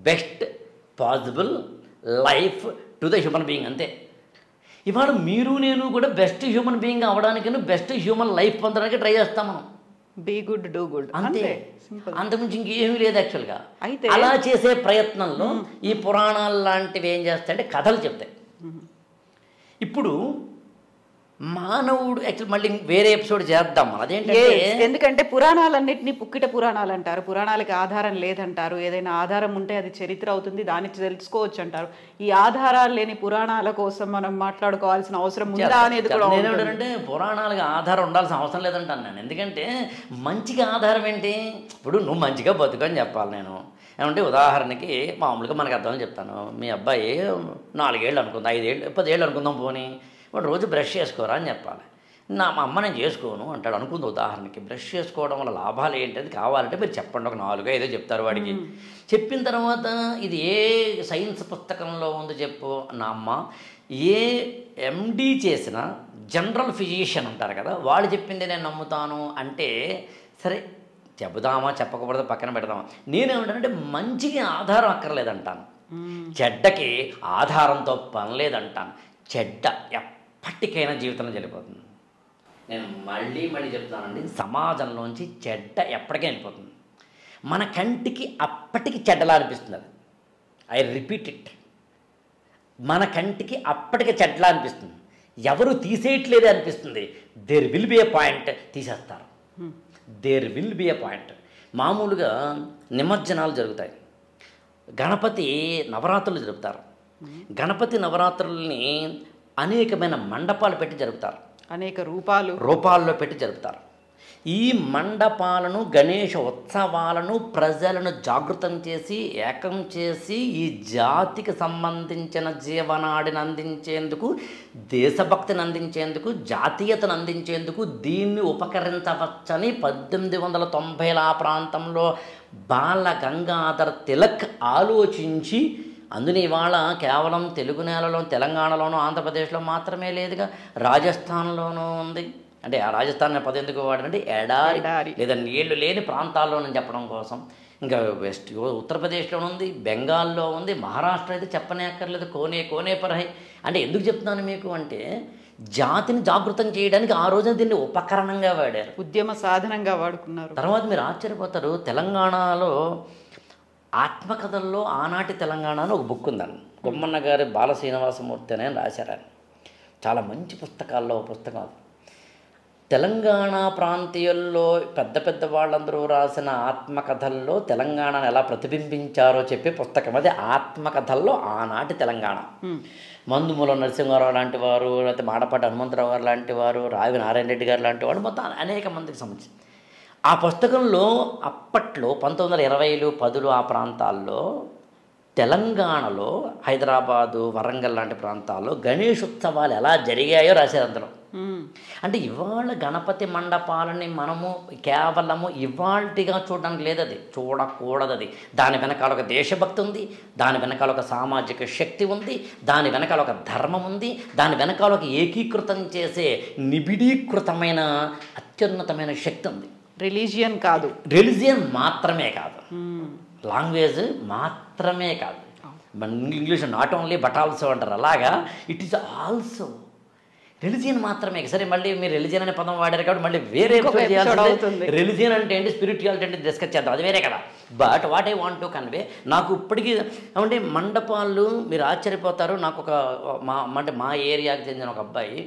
best possible life to the human being, అంతే. ఇవాళ మీరు నేను కూడా బెస్ట్ హ్యూమన్ బీయింగ్ అవ్వడానికి, బెస్ట్ హ్యూమన్ లైఫ్ పొందడానికి ట్రై చేస్తాం మనం. బీ గుడ్ డూ గుడ్, అంతే. అంతకుమించి ఇంకేమీ లేదు యాక్చువల్గా. అయితే అలా చేసే ప్రయత్నంలో ఈ పురాణాలు లాంటివి ఏం చేస్తాయంటే కథలు చెప్తాయి. ఇప్పుడు మానవుడు యాక్చువల్ మళ్ళీ వేరే ఎపిసోడ్ చేద్దాం మనం. అదేంటంటే ఎందుకంటే పురాణాలన్నింటినీ పుక్కిట పురాణాలు అంటారు, పురాణాలకి ఆధారం లేదంటారు. ఏదైనా ఆధారం ఉంటే అది చరిత్ర అవుతుంది, దాన్ని తెలుసుకోవచ్చు అంటారు. ఈ ఆధారాలు లేని పురాణాల కోసం మనం మాట్లాడుకోవాల్సిన అవసరం ఉందా అనేది కూడా. నేనేంటంటే పురాణాలకు ఆధారం ఉండాల్సిన అవసరం లేదంటాను నేను. ఎందుకంటే మంచిగా ఆధారం ఏంటి? ఇప్పుడు నువ్వు మంచిగా బతుకని చెప్పాలి నేను. ఏమంటే ఉదాహరణకి మామూలుగా మనకు అర్థమని చెప్తాను. మీ అబ్బాయి 4 ఏళ్ళు అనుకుందాం, 5 ఏళ్ళు 10 ఏళ్ళు అనుకుందాం, పోనీ వాడు రోజు బ్రష్ చేసుకోరా అని చెప్పాలి. మా అమ్మ నేను చేసుకోను అంటాడు అనుకుంది ఉదాహరణకి. బ్రష్ చేసుకోవడం వల్ల లాభాలు ఏంటి అది కావాలంటే మీరు చెప్పండి, ఒక 4-5 చెప్తారు వాడికి. చెప్పిన తర్వాత ఇది ఏ సైన్స్ పుస్తకంలో ఉంది చెప్పు. నా అమ్మ ఏ ఎండి చేసిన జనరల్ ఫిజిషియన్ ఉంటారు కదా, వాళ్ళు చెప్పింది నేను నమ్ముతాను అంటే సరే చెబుదామా చెప్పకూడదు పక్కన పెడదామా. నేనేమంటానంటే మంచికి ఆధారం అక్కర్లేదంటాను, చెడ్డకి ఆధారంతో పని లేదంటాను. చెడ్డ ఎప్పటికైనా జీవితంలో వెళ్ళిపోతుంది. నేను మళ్ళీ చెప్తానండి, సమాజంలోంచి చెడ్డ ఎప్పటికైనా వెళ్ళిపోతుంది. మన కంటికి అప్పటికి చెడ్డలా అనిపిస్తుంది. అది ఐ రిపీట్ ఇట్, మన కంటికి అప్పటికి చెడ్డలా అనిపిస్తుంది. ఎవరు తీసేయట్లేదే అనిపిస్తుంది. There will be a point తీసేస్తారు. There will be a point. మామూలుగా నిమజ్జనాలు జరుగుతాయి, గణపతి నవరాత్రులు జరుపుతారు. గణపతి నవరాత్రుల్ని అనేకమైన మండపాలు పెట్టి జరుపుతారు, అనేక రూపాల్లో పెట్టి జరుపుతారు. ఈ మండపాలను, గణేష ఉత్సవాలను ప్రజలను జాగృతం చేసి ఏకం చేసి ఈ జాతికి సంబంధించిన జీవనాడిని అందించేందుకు, దేశభక్తిని అందించేందుకు, జాతీయతను అందించేందుకు దీన్ని ఉపకరించవచ్చని 1890ల ఆ ప్రాంతంలో బాల గంగాధర్ తిలక్ ఆలోచించి, అందుని ఇవాళ కేవలం తెలుగు నేలలో తెలంగాణలోనూ ఆంధ్రప్రదేశ్లో మాత్రమే లేదుగా, రాజస్థాన్లోనూ ఉంది. అంటే ఆ రాజస్థాన్ పదం ఎందుకు వాడంటే ఎడారి లేదా నీళ్లు లేని ప్రాంతాల్లోనూ చెప్పడం కోసం. ఇంకా వెస్ట్ ఉత్తరప్రదేశ్లో ఉంది, బెంగాల్లో ఉంది, మహారాష్ట్ర అయితే చెప్పనే అక్కర్లేదు, కోనే పరహై. అంటే ఎందుకు చెప్తున్నాను మీకు అంటే జాతిని జాగృతం చేయడానికి ఆ రోజున దీన్ని ఉపకరణంగా వాడారు, ఉద్యమ సాధనంగా వాడుకున్నారు. తర్వాత మీరు ఆశ్చర్యపోతారు, తెలంగాణలో ఆత్మకథల్లో ఆనాటి తెలంగాణలో ఒక బుక్ ఉందండి. బొమ్మన్న గారి బాల శ్రీనివాసమూర్తి అని రాశారు. చాలా మంచి పుస్తకాల్లో పుస్తకం. తెలంగాణ ప్రాంతీయుల్లో పెద్ద వాళ్ళందరూ రాసిన ఆత్మకథల్లో తెలంగాణను ఎలా ప్రతిబింబించారో చెప్పే పుస్తకం అది. ఆత్మకథల్లో ఆనాటి తెలంగాణ. మందుమూల నరసింహారావు లాంటి వారు, లేకపోతే మాడపాటి హనుమంతరావు గారు లాంటి వారు, రావి నారాయణ రెడ్డి గారు లాంటి వారు, మొత్తం అనేక మందికి సంబంధించి ఆ పుస్తకంలో అప్పట్లో 1920లు 10లు ఆ ప్రాంతాల్లో తెలంగాణలో హైదరాబాదు, వరంగల్ లాంటి ప్రాంతాల్లో గణేష్ ఉత్సవాలు ఎలా జరిగాయో రాశారు అందులో. అంటే ఇవాళ గణపతి మండపాలని మనము కేవలము ఇవాల్టిగా చూడడానికి లేదు, అది చూడకూడదు. అది దాని వెనకాల ఒక దేశభక్తి ఉంది, దాని వెనకాల ఒక సామాజిక శక్తి ఉంది, దాని వెనకాల ఒక ధర్మం ఉంది, దాని వెనకాల ఒక ఏకీకృతం చేసే నిబిడీకృతమైన అత్యున్నతమైన శక్తి ఉంది. రిలీజియన్ మాత్రమే కాదు, లాంగ్వేజ్ మాత్రమే కాదు. మన English not only but also అంటారు, అలాగా ఇట్ ఈస్ ఆల్సో రిలీజియన్ మాత్రమే. సరే మళ్ళీ మీరు రిలీజియన్ అనే పదం వాడారు కాబట్టి మళ్ళీ వేరే రిలీజియన్ అంటే ఏంటి, స్పిరిచువాలిటీ అంటే డిస్కస్ చేద్దాం, అది వేరే కదా. But what I want to convey, నాకు ఇప్పటికీ అంటే మండపాలు మీరు ఆశ్చర్యపోతారు. నాకు ఒక మా ఏరియాకి చెందిన ఒక అబ్బాయి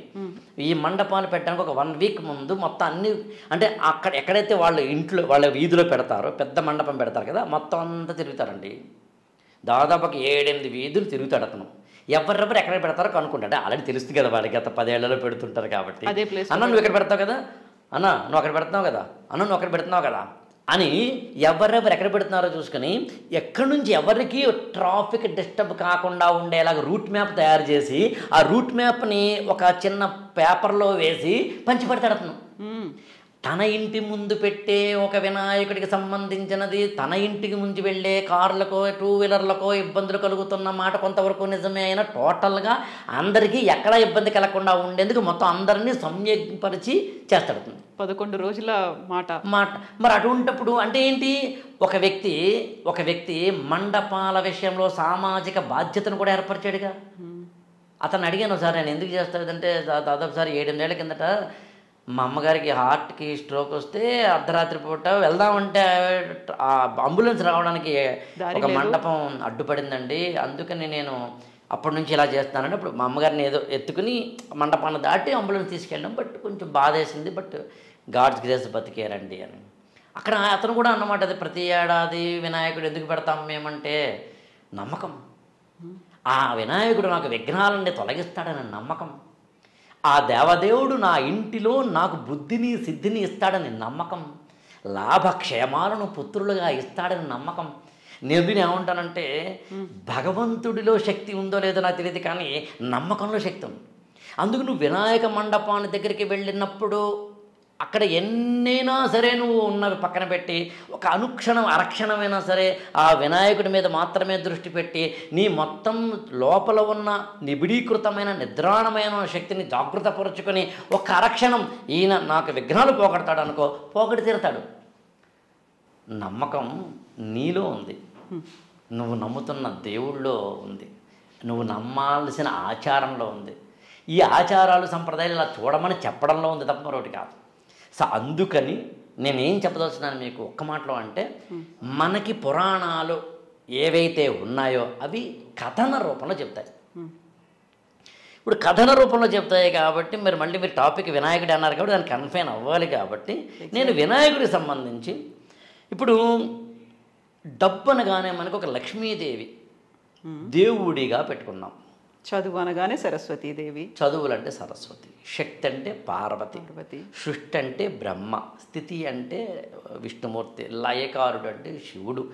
ఈ మండపాలు పెట్టడానికి ఒక 1 వీక్ ముందు మొత్తం అన్ని అంటే అక్కడ ఎక్కడైతే వాళ్ళు ఇంట్లో వాళ్ళ వీధిలో పెడతారో పెద్ద మండపం పెడతారు కదా, మొత్తం అంతా తిరుగుతారండి. దాదాపు 7-8 వీధులు తిరుగుతాడు అతను. ఎవరెవరు ఎక్కడ పెడతారో కనుక్కుంటాడు. ఆల్రెడీ తెలుస్తుంది కదా వాడికి, గత 10 ఏళ్లలో పెడుతుంటారు కాబట్టి. అన్న నువ్వు ఇక్కడ పెడతావు కదా, అన్న నువ్వు అక్కడ పెడుతున్నావు కదా, అన్న నువ్వు అక్కడ పెడుతున్నావు కదా, అని ఎవరెవరు ఎక్కడ పెడుతున్నారో చూసుకొని ఎక్కడి నుంచి ఎవరికి ట్రాఫిక్ డిస్టర్బ్ కాకుండా ఉండేలాగా రూట్ మ్యాప్ తయారు చేసి ఆ రూట్ మ్యాప్ని ఒక చిన్న పేపర్లో వేసి పంచిపెడతాడు అతను. తన ఇంటి ముందు పెట్టే ఒక వినాయకుడికి సంబంధించినది తన ఇంటికి ముందు వెళ్ళే కార్లకో 2 వీలర్లకో ఇబ్బందులు కలుగుతున్న మాట కొంతవరకు నిజమే అయినా టోటల్గా అందరికీ ఎక్కడా ఇబ్బంది కలగకుండా ఉండేందుకు మొత్తం అందరినీ సంయోగపరిచి చేస్తాడు 11 రోజుల మాట. మరి అటువంటిప్పుడు అంటే ఏంటి, ఒక వ్యక్తి మండపాల విషయంలో సామాజిక బాధ్యతను కూడా ఏర్పరిచాడుగా. అతను అడిగాను ఒకసారి, నేను ఎందుకు చేస్తాడంటే దాదాపు సారి 7-8 ఏళ్ల కిందట మా అమ్మగారికి హార్ట్కి స్ట్రోక్ వస్తే అర్ధరాత్రి పూట వెళ్దామంటే అంబులెన్స్ రావడానికి ఒక మండపం అడ్డుపడిందండి, అందుకని నేను అప్పటి నుంచి ఇలా చేస్తానండి. అప్పుడు మా అమ్మగారిని ఏదో ఎత్తుకుని మండపాన్ని దాటి అంబులెన్స్ తీసుకెళ్ళాం. బట్ కొంచెం బాధ వేసింది, బట్ గాడ్స్ గ్రేస్ బతికేరండి అని. అక్కడ అతను కూడా అన్నమాట, అది ప్రతి ఏడాది వినాయకుడు ఎందుకు పెడతాం మేమంటే నమ్మకం. ఆ వినాయకుడు నాకు విఘ్నాలన్నీ తొలగిస్తాడని నమ్మకం. ఆ దేవదేవుడు నా ఇంటిలో నాకు బుద్ధిని సిద్ధిని ఇస్తాడని నమ్మకం. లాభక్షేమాలను పుత్రులుగా ఇస్తాడని నమ్మకం. నేను ఏమంటానంటే భగవంతుడిలో శక్తి ఉందో లేదో నాకు తెలియదు, కానీ నమ్మకంలో శక్తి ఉంది. అందుకు నువ్వు వినాయక మండపాన్ని దగ్గరికి వెళ్ళినప్పుడు అక్కడ ఎన్నైనా సరే నువ్వు ఉన్నవి పక్కన పెట్టి ఒక అనుక్షణం అరక్షణమైనా సరే ఆ వినాయకుడి మీద మాత్రమే దృష్టి పెట్టి నీ మొత్తం లోపల ఉన్న నిబిడీకృతమైన నిద్రాణమైన శక్తిని జాగృతపరుచుకొని ఒక అరక్షణం ఈయన నాకు విఘ్నాలు పోగొడతాడు అనుకో, పోగొడి తీరుతాడు. నమ్మకం నీలో ఉంది, నువ్వు నమ్ముతున్న దేవుళ్ళో ఉంది, నువ్వు నమ్మాల్సిన ఆచారంలో ఉంది. ఈ ఆచారాలు సంప్రదాయాలు ఇలా చూడమని చెప్పడంలో ఉంది తప్ప మరొకటి కాదు. సో అందుకని నేనేం చెప్పదలుచున్నాను మీకు ఒక్క మాటలో అంటే, మనకి పురాణాలు ఏవైతే ఉన్నాయో అవి కథన రూపంలో చెప్తాయి. ఇప్పుడు కథన రూపంలో చెప్తాయి కాబట్టి మళ్ళీ మీరు టాపిక్ వినాయకుడు అన్నారు కాబట్టి దానికి కన్ఫైన్ అవ్వాలి. కాబట్టి నేను వినాయకుడికి సంబంధించి ఇప్పుడు డబ్బు అనగానే మనకు ఒక లక్ష్మీదేవి దేవుడిగా పెట్టుకున్నాం. చదువు అనగానే సరస్వతీదేవి, చదువులంటే సరస్వతి, శక్తి అంటే పార్వతి, సృష్టి అంటే బ్రహ్మ, స్థితి అంటే విష్ణుమూర్తి, లయకారుడు అంటే శివుడు.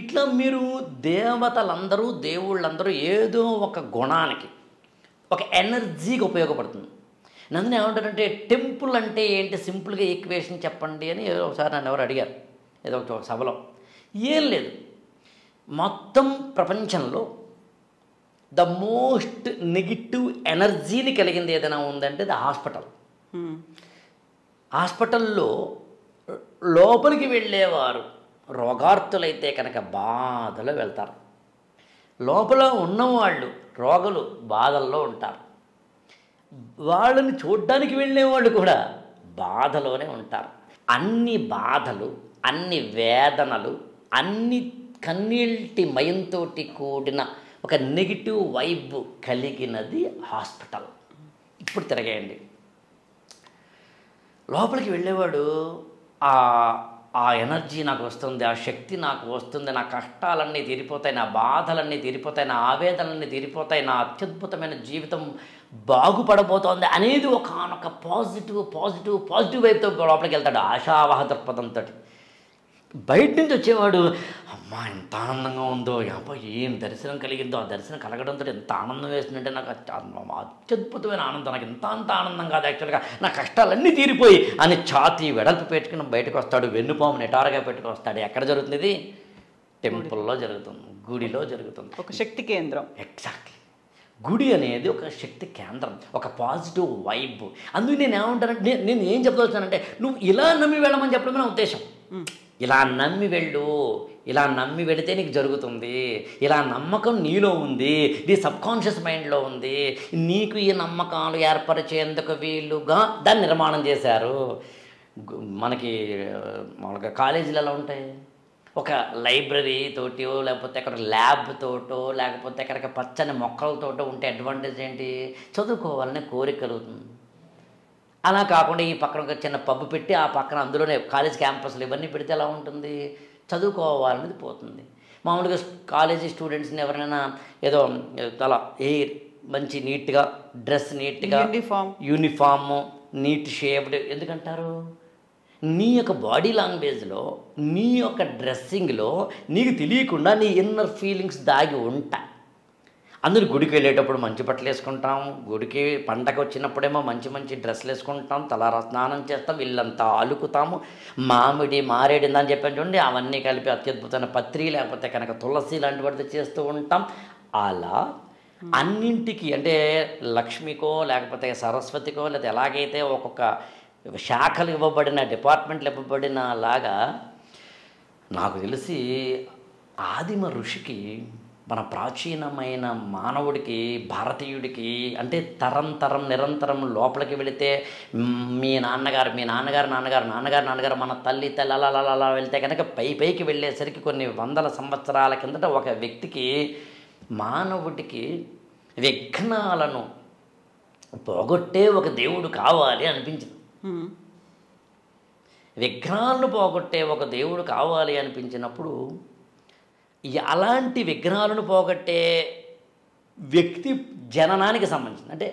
ఇట్లా మీరు దేవతలందరూ దేవుళ్ళందరూ ఏదో ఒక గుణానికి ఒక ఎనర్జీకి ఉపయోగపడుతుంది. నన్ను ఏమంటారంటే టెంపుల్ అంటే ఏంటి, సింపుల్గా ఈక్వేషన్ చెప్పండి అని ఒకసారి నన్ను ఎవరు అడిగారు ఏదో ఒక సభలో. ఏం లేదు, మొత్తం ప్రపంచంలో ద మోస్ట్ నెగిటివ్ ఎనర్జీని కలిగింది ఏదైనా ఉందంటే అది హాస్పిటల్. హాస్పిటల్లో లోపలికి వెళ్ళేవారు రోగార్తులైతే కనుక బాధలో వెళ్తారు, లోపల ఉన్నవాళ్ళు రోగులు బాధల్లో ఉంటారు, వాళ్ళని చూడ్డానికి వెళ్ళేవాళ్ళు కూడా బాధలోనే ఉంటారు. అన్ని బాధలు, అన్ని వేదనలు, అన్ని కన్నీటి మయంతో కూడిన ఒక నెగిటివ్ వైబ్ కలిగినది హాస్పిటల్. ఇప్పుడు తిరగేయండి, లోపలికి వెళ్ళేవాడు ఆ ఎనర్జీ నాకు వస్తుంది, ఆ శక్తి నాకు వస్తుంది, నా కష్టాలన్నీ తీరిపోతాయి, నా బాధలన్నీ తీరిపోతాయి, నా ఆవేదనలన్నీ తీరిపోతాయి, నా అత్యద్భుతమైన జీవితం బాగుపడబోతోంది అనేది ఒక పాజిటివ్ వైపుతో లోపలికి వెళ్తాడు ఆశావహ దృక్పథంతో. బయట నుంచి వచ్చేవాడు అమ్మా ఎంత ఆనందంగా ఉందో, అబ్బా ఏం దర్శనం కలిగిందో, ఆ దర్శనం కలగడంతో ఎంత ఆనందం వేస్తుందంటే నాకు అత్యద్భుతమైన ఆనందం, నాకు అంత ఆనందం కాదు యాక్చువల్గా, నా కష్టాలన్నీ తీరిపోయి అని ఛాతీ వెడల్పు పెట్టుకుని బయటకు వస్తాడు, వెన్నుపాము నిటారుగా పెట్టుకు వస్తాడు. ఎక్కడ జరుగుతుంది? టెంపుల్లో జరుగుతుంది, గుడిలో జరుగుతుంది, ఒక శక్తి కేంద్రం. ఎగ్జాక్ట్లీ, గుడి అనేది ఒక శక్తి కేంద్రం, ఒక పాజిటివ్ వైబ్. అందుకు నేను ఏమంటానంటే, నేను ఏం చెప్పదలుచానంటే నువ్వు ఇలా నమ్మి వెళ్ళమని చెప్పడమే నా ఉద్దేశం. ఇలా నమ్మి వెళ్ళు, ఇలా నమ్మి వెళితే నీకు జరుగుతుంది, ఇలా నమ్మకం నీలో ఉంది, నీ సబ్కాన్షియస్ మైండ్లో ఉంది. నీకు ఈ నమ్మకాలు ఏర్పరిచేందుకు వీలుగా దాన్ని నిర్మాణం చేశారు. మనకి మామూలుగా కాలేజీలు ఎలా ఉంటాయి, ఒక లైబ్రరీ తోటో లేకపోతే అక్కడ ల్యాబ్ తోటో లేకపోతే అక్కడ పచ్చని మొక్కలతోటో ఉంటే అడ్వాంటేజ్ ఏంటి, చదువుకోవాలనే కోరిక కలుగుతుంది. అలా కాకుండా ఈ పక్కన ఒక చిన్న పబ్బు పెట్టి ఆ పక్కన అందులోనే కాలేజ్ క్యాంపస్లు ఇవన్నీ పెడితే ఎలా ఉంటుంది, చదువుకోవాలనేది పోతుంది. మామూలుగా కాలేజీ స్టూడెంట్స్ని ఎవరైనా ఏదో అలా మంచి నీట్గా డ్రెస్, నీట్గా యూనిఫామ్ నీట్ షేప్డ్ ఎందుకంటారు, నీ యొక్క బాడీ లాంగ్వేజ్లో, నీ యొక్క డ్రెస్సింగ్లో నీకు తెలియకుండా నీ ఇన్నర్ ఫీలింగ్స్ దాగి ఉంటాయి. అందరూ గుడికి వెళ్ళేటప్పుడు మంచి బట్టలు వేసుకుంటాం, గుడికి పండగ వచ్చినప్పుడేమో మంచి మంచి డ్రెస్సులు వేసుకుంటాం, తలారా స్నానం చేస్తాం, ఇల్లంతా అలుకుతాము, మామిడి మారేడు అని చెప్పాను చూడండి, అవన్నీ కలిపి అత్యద్భుతమైన పత్రి లేకపోతే కనుక తులసి లాంటి వాటితో చేస్తూ ఉంటాం. అలా అన్నింటికి అంటే లక్ష్మికో లేకపోతే సరస్వతికో లేదా ఎలాగైతే ఒక్కొక్క శాఖలు ఇవ్వబడిన డిపార్ట్మెంట్లు ఇవ్వబడిన లాగా నాకు తెలిసి ఆదిమ ఋషికి మన ప్రాచీనమైన మానవుడికి భారతీయుడికి అంటే తరం తరం నిరంతరం లోపలికి వెళితే మీ నాన్నగారు నాన్నగారు మన తల్లి అలా వెళ్తే కనుక పైకి వెళ్ళేసరికి కొన్ని వందల సంవత్సరాల కిందట ఒక వ్యక్తికి మానవుడికి విఘ్నాలను పోగొట్టే ఒక దేవుడు కావాలి అనిపించింది. విఘ్నాలను పోగొట్టే ఒక దేవుడు కావాలి అనిపించినప్పుడు అలాంటి విఘ్నాలను పోగొట్టే వ్యక్తి జననానికి సంబంధించింది, అంటే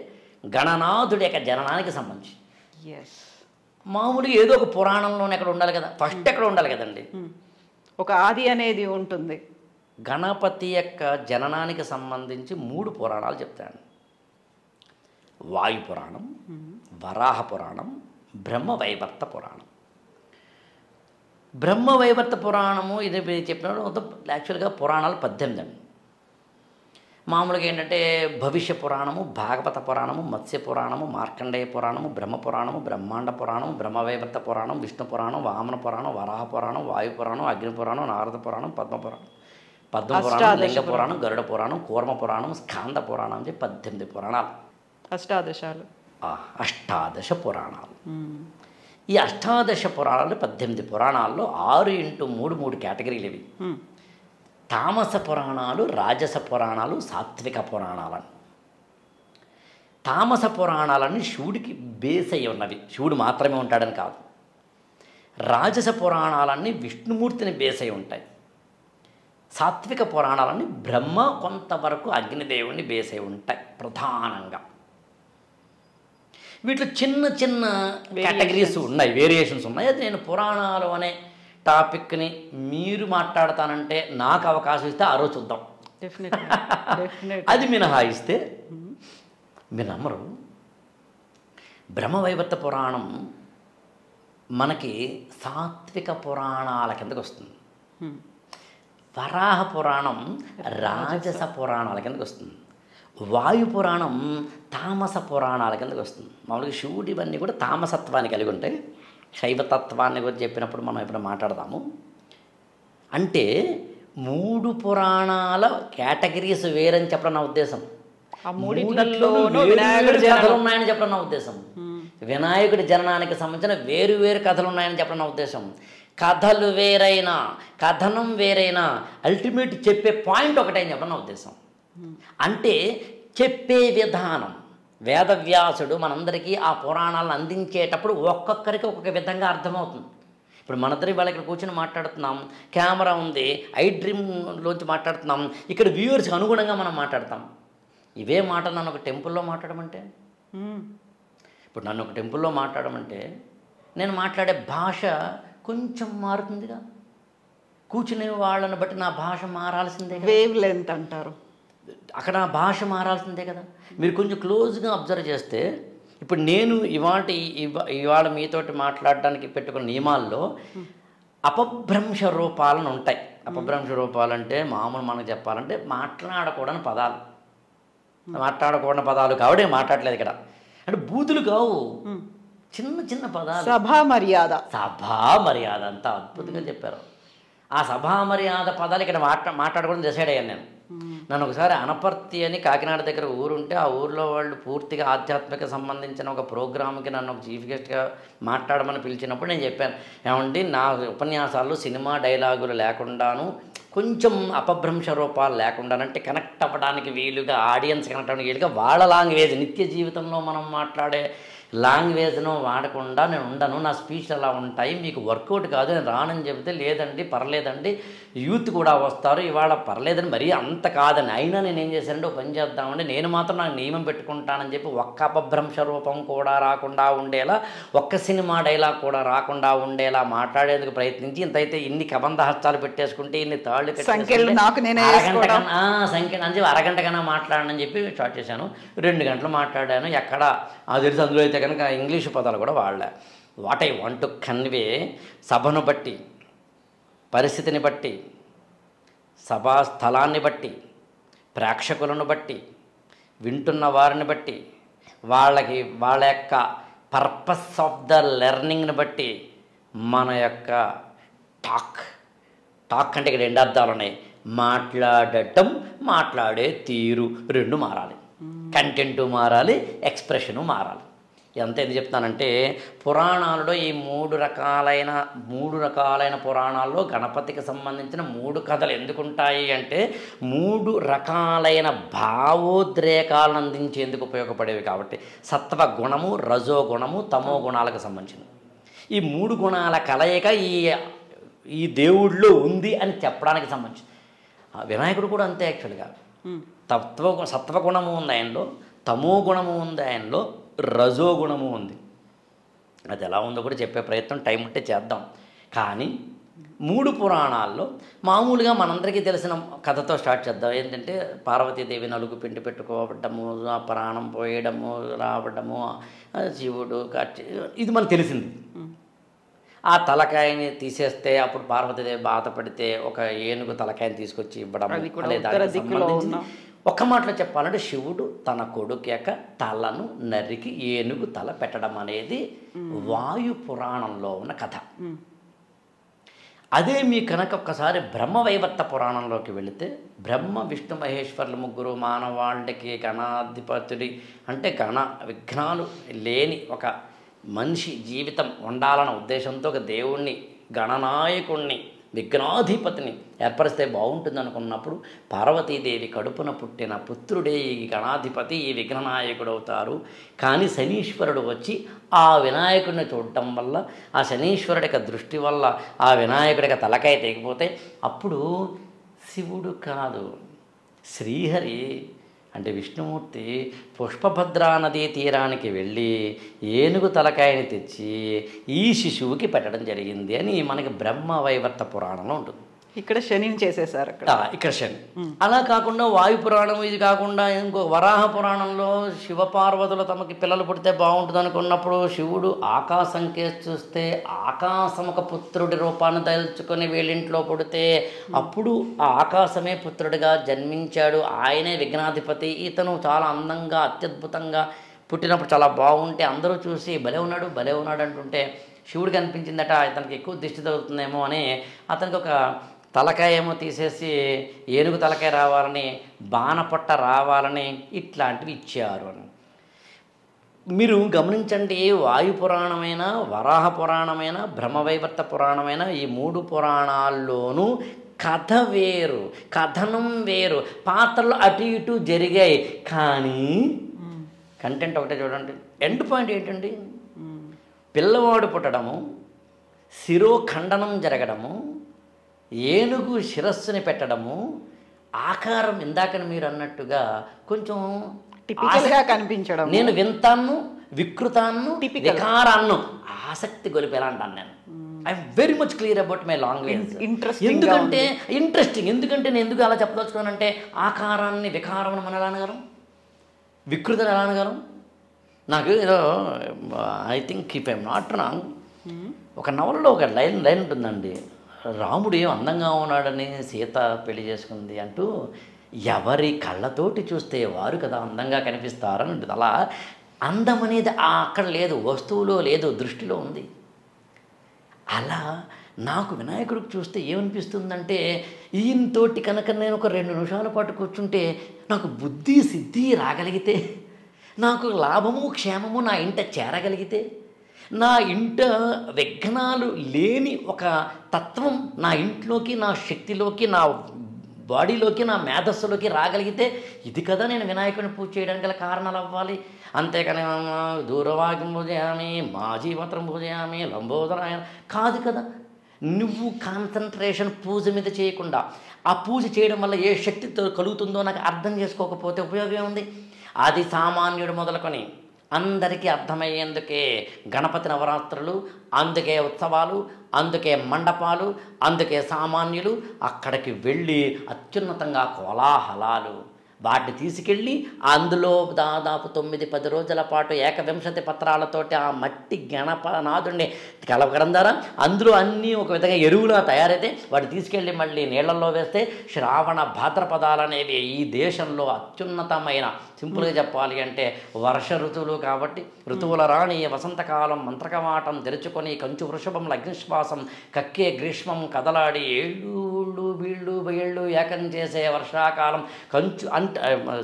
గణనాథుడి యొక్క జననానికి సంబంధించి మామూలుగా ఏదో ఒక పురాణంలోనే ఎక్కడ ఉండాలి కదా, ఫస్ట్ ఎక్కడ ఉండాలి కదండి, ఒక ఆది అనేది ఉంటుంది. గణపతి యొక్క జననానికి సంబంధించి 3 పురాణాలు చెప్తాను. వాయు పురాణం, వరాహ పురాణం, బ్రహ్మవైవర్త పురాణం. బ్రహ్మవైవర్త పురాణము ఇది చెప్పినప్పుడు మొత్తం యాక్చువల్గా పురాణాలు 18 అండి. మామూలుగా ఏంటంటే భవిష్య పురాణము, భాగవత పురాణము, మత్స్య పురాణము, మార్కండేయ పురాణము, బ్రహ్మ పురాణము, బ్రహ్మాండ పురాణం, బ్రహ్మవైవర్త పురాణం, విష్ణు పురాణం, వామన పురాణం, వరాహ పురాణం, వాయు పురాణం, అగ్ని పురాణం, నారద పురాణం, పద్మ పురాణం, లింగ పురాణం, గరుడ పురాణం, కూర్మ పురాణం, స్కాంద పురాణం అని 18 పురాణాలు. అష్టాదశ పురాణాలు. ఈ అష్టాదశ పురాణాలు 18 పురాణాల్లో 6x3 కేటగిరీలు ఇవి. తామస పురాణాలు, రాజస పురాణాలు, సాత్విక పురాణాలని. తామస పురాణాలన్నీ శివుడికి బేస్ అయి ఉన్నవి, శివుడు మాత్రమే ఉంటాడని కాదు. రాజస పురాణాలన్నీ విష్ణుమూర్తిని బేస్ అయి ఉంటాయి. సాత్విక పురాణాలన్నీ బ్రహ్మ కొంతవరకు అగ్నిదేవుని బేస్ అయి ఉంటాయి ప్రధానంగా. వీటిలో చిన్న చిన్న కేటగిరీస్ ఉన్నాయి, వేరియేషన్స్ ఉన్నాయి. అది నేను పురాణాలు అనే టాపిక్ని మీరు మాట్లాడతానంటే నాకు అవకాశం ఇస్తే ఆ రోజు చూద్దాం. అది మినహాయిస్తే మీరు నమ్మరు. బ్రహ్మవైవర్త పురాణం మనకి సాత్విక పురాణాల కిందకు వస్తుంది. వరాహ పురాణం రాజస పురాణాల కిందకు వస్తుంది. వాయు పురాణం తామస పురాణాల కిందకు వస్తుంది. మామూలుగా శివుడు ఇవన్నీ కూడా తామసత్వాన్ని కలిగి ఉంటాయి. శైవతత్వాన్ని గురించి చెప్పినప్పుడు మనం ఇప్పుడు మాట్లాడదాము. అంటే 3 పురాణాల కేటగిరీస్ వేరని చెప్పడం నా ఉద్దేశం. కథలు ఉన్నాయని చెప్పడం నా ఉద్దేశం. వినాయకుడి జననానికి సంబంధించిన వేరు వేరు కథలు ఉన్నాయని చెప్పడం నా ఉద్దేశం. కథలు వేరైనా, కథనం వేరైనా, అల్టిమేట్ చెప్పే పాయింట్ ఒకటే అని చెప్పడం నా ఉద్దేశం. అంటే చెప్పే విధానం, వేదవ్యాసుడు మనందరికీ ఆ పురాణాలను అందించేటప్పుడు ఒక్కొక్కరికి ఒక్కొక్క విధంగా అర్థమవుతుంది. ఇప్పుడు మనందరి వాళ్ళ ఇక్కడ కూర్చొని మాట్లాడుతున్నాం, కెమెరా ఉంది, ఐ డ్రీమ్లోంచి మాట్లాడుతున్నాం, ఇక్కడ వ్యూవర్స్కి అనుగుణంగా మనం మాట్లాడతాం. ఇవే మాట నన్ను ఒక టెంపుల్లో మాట్లాడమంటే, ఇప్పుడు నన్ను ఒక టెంపుల్లో మాట్లాడమంటే నేను మాట్లాడే భాష కొంచెం మారుతుందిగా. కూర్చునే వాళ్ళని బట్టి నా భాష మారాల్సిందే. వేవ్ లెంత్ అంటారు, అక్కడ ఆ భాష మారాల్సిందే కదా. మీరు కొంచెం క్లోజ్గా అబ్జర్వ్ చేస్తే, ఇప్పుడు నేను ఇవాళ మీతోటి మాట్లాడడానికి పెట్టుకున్న నియమాల్లో అపభ్రంశ రూపాలను ఉంటాయి. అపభ్రంశ రూపాలంటే మామూలు మనకు చెప్పాలంటే మాట్లాడకూడని పదాలు. మాట్లాడకూడని పదాలు కాబట్టి మాట్లాడలేదు ఇక్కడ. అంటే బూతులు కావు, చిన్న చిన్న పదాలు. సభా మర్యాద అంత అద్భుతంగా చెప్పారు. ఆ సభా మర్యాద పదాలు ఇక్కడ మాట్లాడకూడదు డిసైడ్ అయ్యాను నేను. నన్ను ఒకసారి అనపర్తి అని కాకినాడ దగ్గర ఊరుంటే, ఆ ఊరిలో వాళ్ళు పూర్తిగా ఆధ్యాత్మిక సంబంధించిన ఒక ప్రోగ్రామ్కి నన్ను ఒక చీఫ్ గెస్ట్గా మాట్లాడమని పిలిచినప్పుడు నేను చెప్పాను, ఏమండి నా ఉపన్యాసాలు సినిమా డైలాగులు లేకుండాను, కొంచెం అపభ్రంశ రూపాలు లేకుండానంటే కనెక్ట్ అవ్వడానికి వీలుగా, ఆడియన్స్ కనెక్ట్ అవ్వడానికి వీలుగా వాళ్ళ లాంగ్వేజ్, నిత్య జీవితంలో మనం మాట్లాడే లాంగ్వేజ్ను వాడకుండా నేను ఉండను, నా స్పీచ్లు అలా ఉంటాయి, మీకు వర్కౌట్ కాదు, నేను రానని చెబితే లేదండి పర్లేదండి యూత్ కూడా వస్తారు, ఇవాళ పర్లేదని మరీ అంత కాదని. అయినా నేను ఏం చేశానంటే ఒక పని చేద్దామండి, నేను మాత్రం నాకు నియమం పెట్టుకుంటానని చెప్పి ఒక్క అపభ్రంశ రూపం కూడా రాకుండా ఉండేలా, ఒక్క సినిమా డైలాగ్ కూడా రాకుండా ఉండేలా మాట్లాడేందుకు ప్రయత్నించి, ఇంతైతే ఇన్ని కబంధ హస్తాలు పెట్టేసుకుంటే ఇన్ని తాళ్ళు అరగంట అని చెప్పి అరగంట కన్నా మాట్లాడనని చెప్పి స్టార్ట్ చేశాను. 2 గంటలు మాట్లాడాను. ఎక్కడ అది తెలిసి అందులో అయితే కనుక ఇంగ్లీషు పదాలు కూడా వాడలే. What I want to convey, సభను బట్టి, పరిస్థితిని బట్టి, సభా స్థలాన్ని బట్టి, ప్రేక్షకులను బట్టి, వింటున్న వారిని బట్టి, వాళ్ళ యొక్క పర్పస్ ఆఫ్ ద లెర్నింగ్ని బట్టి మన యొక్క టాక్ అంటే ఇక్కడ 2 అర్థాలు ఉన్నాయి. మాట్లాడటం, మాట్లాడే తీరు 2 మారాలి. కంటెంటు మారాలి, ఎక్స్ప్రెషను మారాలి. ఎంత ఎందుకు చెప్తానంటే పురాణాలలో ఈ 3 రకాలైన పురాణాల్లో గణపతికి సంబంధించిన 3 కథలు ఎందుకుంటాయి అంటే 3 రకాలైన భావోద్రేకాలను అందించేందుకు ఉపయోగపడేవి కాబట్టి. సత్వ గుణము, రజో గుణము, తమో గుణాలకు సంబంధించింది. ఈ 3 గుణాల కలయిక ఈ దేవుడిలో ఉంది అని చెప్పడానికి సంబంధించింది. వినాయకుడు కూడా అంతే. యాక్చువల్గా సత్వగుణము ఉంది ఆయనలో, తమో గుణము ఉంది ఆయనలో, రజో గుణము ఉంది. అది ఎలా ఉందో కూడా చెప్పే ప్రయత్నం టైం ఉంటే చేద్దాం. కానీ 3 పురాణాల్లో మామూలుగా మనందరికీ తెలిసిన కథతో స్టార్ట్ చేద్దాం. ఏంటంటే పార్వతీదేవి నలుగు పిండి పెట్టుకోవడము, ప్రాణం పోయడము, రావడము, శివుడు ఇది మనకు తెలిసింది. ఆ తలకాయని తీసేస్తే అప్పుడు పార్వతీదేవి బాధపడితే ఒక ఏనుగు తలకాయని తీసుకొచ్చి ఇవ్వడం. ఒక్క మాటలో చెప్పాలంటే శివుడు తన కొడుకు యొక్క తలను నరికి ఏనుగు తల పెట్టడం అనేది వాయు పురాణంలో ఉన్న కథ. అదే మీ కనుక ఒక్కసారి బ్రహ్మవైవర్త పురాణంలోకి వెళితే బ్రహ్మ విష్ణు మహేశ్వరులు 3 మానవాళ్ళకి గణాధిపతుడి అంటే విఘ్నాలు లేని ఒక మనిషి జీవితం ఉండాలన్న ఉద్దేశంతో ఒక దేవుణ్ణి, గణనాయకుణ్ణి, విఘ్నాధిపతిని ఏర్పరిస్తే బాగుంటుంది అనుకున్నప్పుడు పార్వతీదేవి కడుపున పుట్టిన పుత్రుడే ఈ గణాధిపతి, ఈ విఘ్ననాయకుడు అవుతారు. కానీ శనీశ్వరుడు వచ్చి ఆ వినాయకుడిని చూడటం వల్ల, ఆ శనీశ్వరుడి దృష్టి వల్ల ఆ వినాయకుడికి తలకాయ తెగిపోతే అప్పుడు శివుడు కాదు, శ్రీహరి అంటే విష్ణుమూర్తి పుష్పభద్రా నదీ తీరానికి వెళ్ళి ఏనుగు తలకాయని తెచ్చి ఈ శిశువుకి పెట్టడం జరిగింది అని మనకి బ్రహ్మవైవర్త పురాణంలో ఉంటుంది. ఇక్కడ శనిని చేసేసారు. ఇక్కడ శని. అలా కాకుండా వాయు పురాణం ఇది కాకుండా ఇంకో వరాహ పురాణంలో శివపార్వతులు తమకి పిల్లలు పుడితే బాగుంటుంది అనుకున్నప్పుడు శివుడు ఆకాశం కేసి చూస్తే ఆకాశం ఒక పుత్రుడి రూపాన్ని తలుచుకొని వీళ్ళింట్లో పుడితే అప్పుడు ఆ ఆకాశమే పుత్రుడిగా జన్మించాడు. ఆయనే విఘ్నాధిపతి. ఇతను చాలా అందంగా అత్యద్భుతంగా పుట్టినప్పుడు చాలా బాగుంటే అందరూ చూసి భలే ఉన్నాడు అంటుంటే శివుడికి అనిపించిందట ఇతనికి ఎక్కువ దిష్టి తగులుతుందేమో అని అతనికి ఒక తలకాయ ఏమో తీసేసి ఏనుగు తలకాయ రావాలని, బాణపట్ట రావాలని ఇట్లాంటివి ఇచ్చారు అని. మీరు గమనించండి, వాయు పురాణమైన, వరాహ పురాణమైన, బ్రహ్మవైవర్త పురాణమైన ఈ 3 పురాణాల్లోనూ కథ వేరు, కథనం వేరు, పాత్రలు అటు ఇటు జరిగాయి. కానీ కంటెంట్ ఒకటే చూడండి. ఎండ్ పాయింట్ ఏంటండి? పిల్లవాడు పుట్టడము, శిరోఖండనం జరగడము, ఏనుగు శిరస్సుని పెట్టడము, ఆకారం ఇందాకని మీరు అన్నట్టుగా కొంచెం టిపికల్గా కనిపించడం, నేను వింతాను, వికృతాన్ని, వికారాన్ని ఆసక్తి గొలిపేలా అంటాను నేను. I'm very much clear about my language. ఎందుకంటే నేను ఎందుకు అలా చెప్పదలుచుకున్నానంటే ఆకారాన్ని, వికారం మనం ఎలా అనగలం, వికృతను ఎలా అనగలం? నాకు ఏదో I think if I'm not wrong ఒక నవలలో ఒక లైన్ ఉంటుందండి. రాముడు ఏం అందంగా ఉన్నాడని సీత పెళ్లి చేసుకుంది అంటూ ఎవరి కళ్ళతోటి చూస్తే వారు కదా అందంగా కనిపిస్తారని ఉంటుంది. అలా అందం అనేది అక్కడ లేదు, వస్తువులో లేదు, దృష్టిలో ఉంది. అలా నాకు వినాయకుడికి చూస్తే ఏమనిపిస్తుందంటే ఈయనతోటి కనుక నేను ఒక 2 నిమిషాల పాటు కూర్చుంటే నాకు బుద్ధి సిద్ధి రాగలిగితే, నాకు లాభము క్షేమము నా ఇంట చేరగలిగితే, నా ఇంట విఘ్నాలు లేని ఒక తత్వం నా ఇంట్లోకి, నా శక్తిలోకి, నా బాడీలోకి నా మేధస్సులోకి రాగలిగితే ఇది కదా నేను వినాయకుడిని పూజ చేయడానికి గల కారణాలు అవ్వాలి. అంతేకాని దూరవాక్యం పూజయామి, మాజీపత్రం పూజయామి, లంబోదరాయణ కాదు కదా. నువ్వు కాన్సన్ట్రేషన్ పూజ మీద చేయకుండా ఆ పూజ చేయడం వల్ల ఏ శక్తితో కలుగుతుందో నాకు అర్థం చేసుకోకపోతే ఉపయోగం ఏముంది? అది సామాన్యుడు మొదలుకొని అందరికీ అర్థమయ్యేందుకే గణపతి నవరాత్రులు, అందుకే ఉత్సవాలు, అందుకే మండపాలు, అందుకే సామాన్యులు అక్కడికి వెళ్ళి అత్యున్నతంగా కోలాహలాలు వాటిని తీసుకెళ్ళి అందులో దాదాపు 9-10 రోజుల పాటు ఏకవింశతి పత్రాలతోటి ఆ మట్టి గణపనాథుడిని కలవడం ద్వారా అందులో అన్నీ ఒక విధంగా ఎరువులా తయారైతే వాటిని తీసుకెళ్ళి మళ్ళీ నీళ్లలో వేస్తే శ్రావణ భాద్రపదాలు అనేవి ఈ దేశంలో అత్యున్నతమైన, సింపుల్గా చెప్పాలి అంటే వర్ష ఋతువులు కాబట్టి ఋతువుల రాణి వసంతకాలం మంత్రకవాటం తెరుచుకొని కంచు వృషభం అగ్నిశ్వాసం కక్కే గ్రీష్మం కదలాడి ఏళ్ళు వీళ్ళు బయళ్ళు ఏకం చేసే వర్షాకాలం కంచు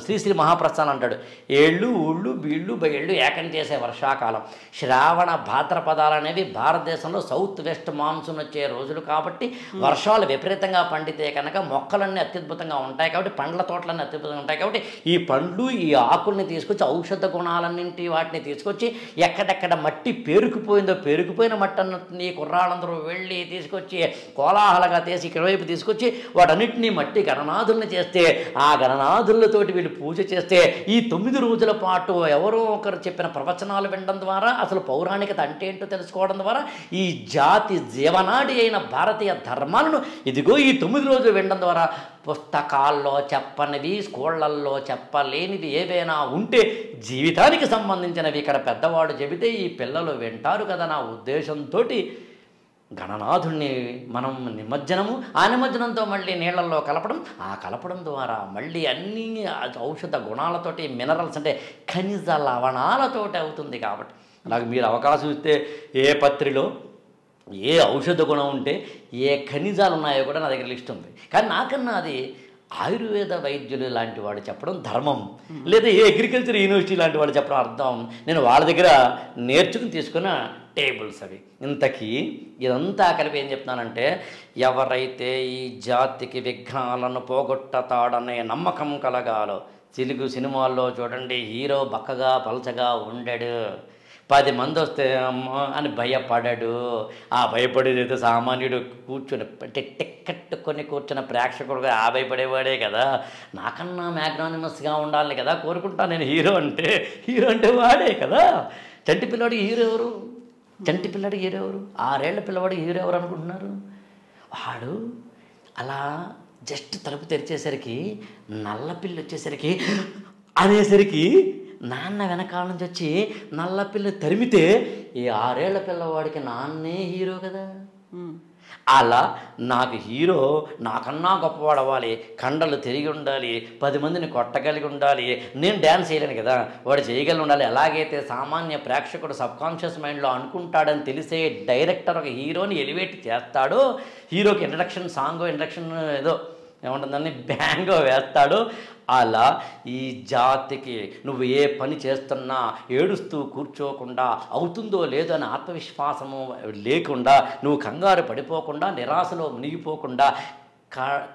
శ్రీశ్రీ మహాప్రస్థానం అంటాడు. ఏళ్ళు ఊళ్ళు బీళ్ళు బయళ్ళు ఏకం చేసే వర్షాకాలం. శ్రావణ భాద్రపదాలు అనేవి భారతదేశంలో సౌత్ వెస్ట్ మాన్సూన్ వచ్చే రోజులు కాబట్టి వర్షాలు విపరీతంగా పండితే కనుక మొక్కలన్నీ అత్యద్భుతంగా ఉంటాయి కాబట్టి పండ్ల తోటలన్నీ అత్యద్భుతంగా ఉంటాయి కాబట్టి ఈ పండ్లు ఈ ఆకుల్ని తీసుకొచ్చి ఔషధ గుణాలన్నింటి వాటిని తీసుకొచ్చి ఎక్కడెక్కడ మట్టి పేరుకుపోయిందో పేరుకుపోయిన మట్టి అన్నింటినీ కుర్రాళ్ళందరూ వెళ్ళి తీసుకొచ్చి కోలాహలంగా తీసి ఇక్కడ వైపు తీసుకొచ్చి వాటన్నిటినీ మట్టి గణనాథుల్ని చేస్తే ఆ గణనాథులతోటి వీళ్ళు పూజ చేస్తే ఈ 9 రోజుల పాటు ఎవరో ఒకరు చెప్పిన ప్రవచనాలు వినడం ద్వారా అసలు పౌరాణికత అంటే ఏంటో తెలుసుకోవడం ద్వారా ఈ జాతి జీవనాడి అయిన భారతీయ ధర్మాలను ఇదిగో ఈ 9 రోజులు వినడం ద్వారా పుస్తకాల్లో చెప్పనివి స్కూళ్ళల్లో చెప్పలేనివి ఏవైనా ఉంటే జీవితానికి సంబంధించినవి ఇక్కడ పెద్దవాడు చెబితే ఈ పిల్లలు వింటారు కదా నా ఉద్దేశంతో గణనాథుణ్ణి మనం నిమజ్జనము, ఆ నిమజ్జనంతో మళ్ళీ నీళ్లలో కలపడం, ఆ కలపడం ద్వారా మళ్ళీ అన్ని ఔషధ గుణాలతోటి మినరల్స్ అంటే ఖనిజ లవణాలతోటి అవుతుంది. కాబట్టి అలాగే మీరు అవకాశం ఇస్తే ఏ పత్రిలో ఏ ఔషధ గుణం ఉంటే ఏ ఖనిజాలు ఉన్నాయో కూడా నా దగ్గర లిస్ట్ ఉంది. కానీ నాకన్నా అది ఆయుర్వేద వైద్యులు లాంటి వాడు చెప్పడం ధర్మం, లేదా ఏ అగ్రికల్చర్ యూనివర్సిటీ లాంటి వాడు చెప్పడం అర్థం. నేను వాళ్ళ దగ్గర నేర్చుకుని తీసుకున్న టేబుల్స్ అవి. ఇంతకీ ఇదంతా కలిపి ఏం చెప్తున్నానంటే, ఎవరైతే ఈ జాతికి విఘ్నాలను పోగొట్టతాడనే నమ్మకం కలగాలో, తెలుగు సినిమాల్లో చూడండి హీరో బక్కగా పలచగా ఉండడు, 10 మంది వస్తే అమ్మో అని భయపడడు. ఆ భయపడేదైతే సామాన్యుడు కూర్చొని టిక్కెట్ కొని కూర్చున్న ప్రేక్షకుడుగా ఆ భయపడేవాడే కదా. నాకన్నా మ్యాగ్నానిమస్గా ఉండాలి కదా కోరుకుంటాను నేను. హీరో అంటే వాడే కదా. చంటి పిల్లాడు హీరో ఎవరు? 6 ఏళ్ల పిల్లవాడు హీరో ఎవరు అనుకుంటున్నారు? వాడు అలా జస్ట్ తలుపు తెరిచేసరికి నల్లపిల్లి వచ్చేసరికి అనేసరికి నాన్న వెనకాల నుంచి వచ్చి నల్లపిల్లి తరిమితే ఈ 6 ఏళ్ల పిల్లవాడికి నాన్నే హీరో కదా. అలా నాకు హీరో నాకన్నా గొప్పవాడు అవ్వాలి, కండలు తిరిగి ఉండాలి, 10 మందిని కొట్టగలిగి ఉండాలి, నేను డ్యాన్స్ చేయలేను కదా, వాడు చేయగలిగి ఉండాలి. ఎలాగైతే సామాన్య ప్రేక్షకుడు సబ్కాన్షియస్ మైండ్లో అనుకుంటాడని తెలిసే డైరెక్టర్ ఒక హీరోని ఎలివేట్ చేస్తాడో, హీరోకి ఇంట్రడక్షన్ సాంగ్ ఇంట్రడక్షన్ ఏదో ఏమంటుందని బ్యాంగో వేస్తాడు. అలా ఈ జాతికి నువ్వు ఏ పని చేస్తున్నా ఏడుస్తూ కూర్చోకుండా, అవుతుందో లేదో అని ఆత్మవిశ్వాసము లేకుండా, నువ్వు కంగారు పడిపోకుండా, నిరాశలో మునిగిపోకుండా,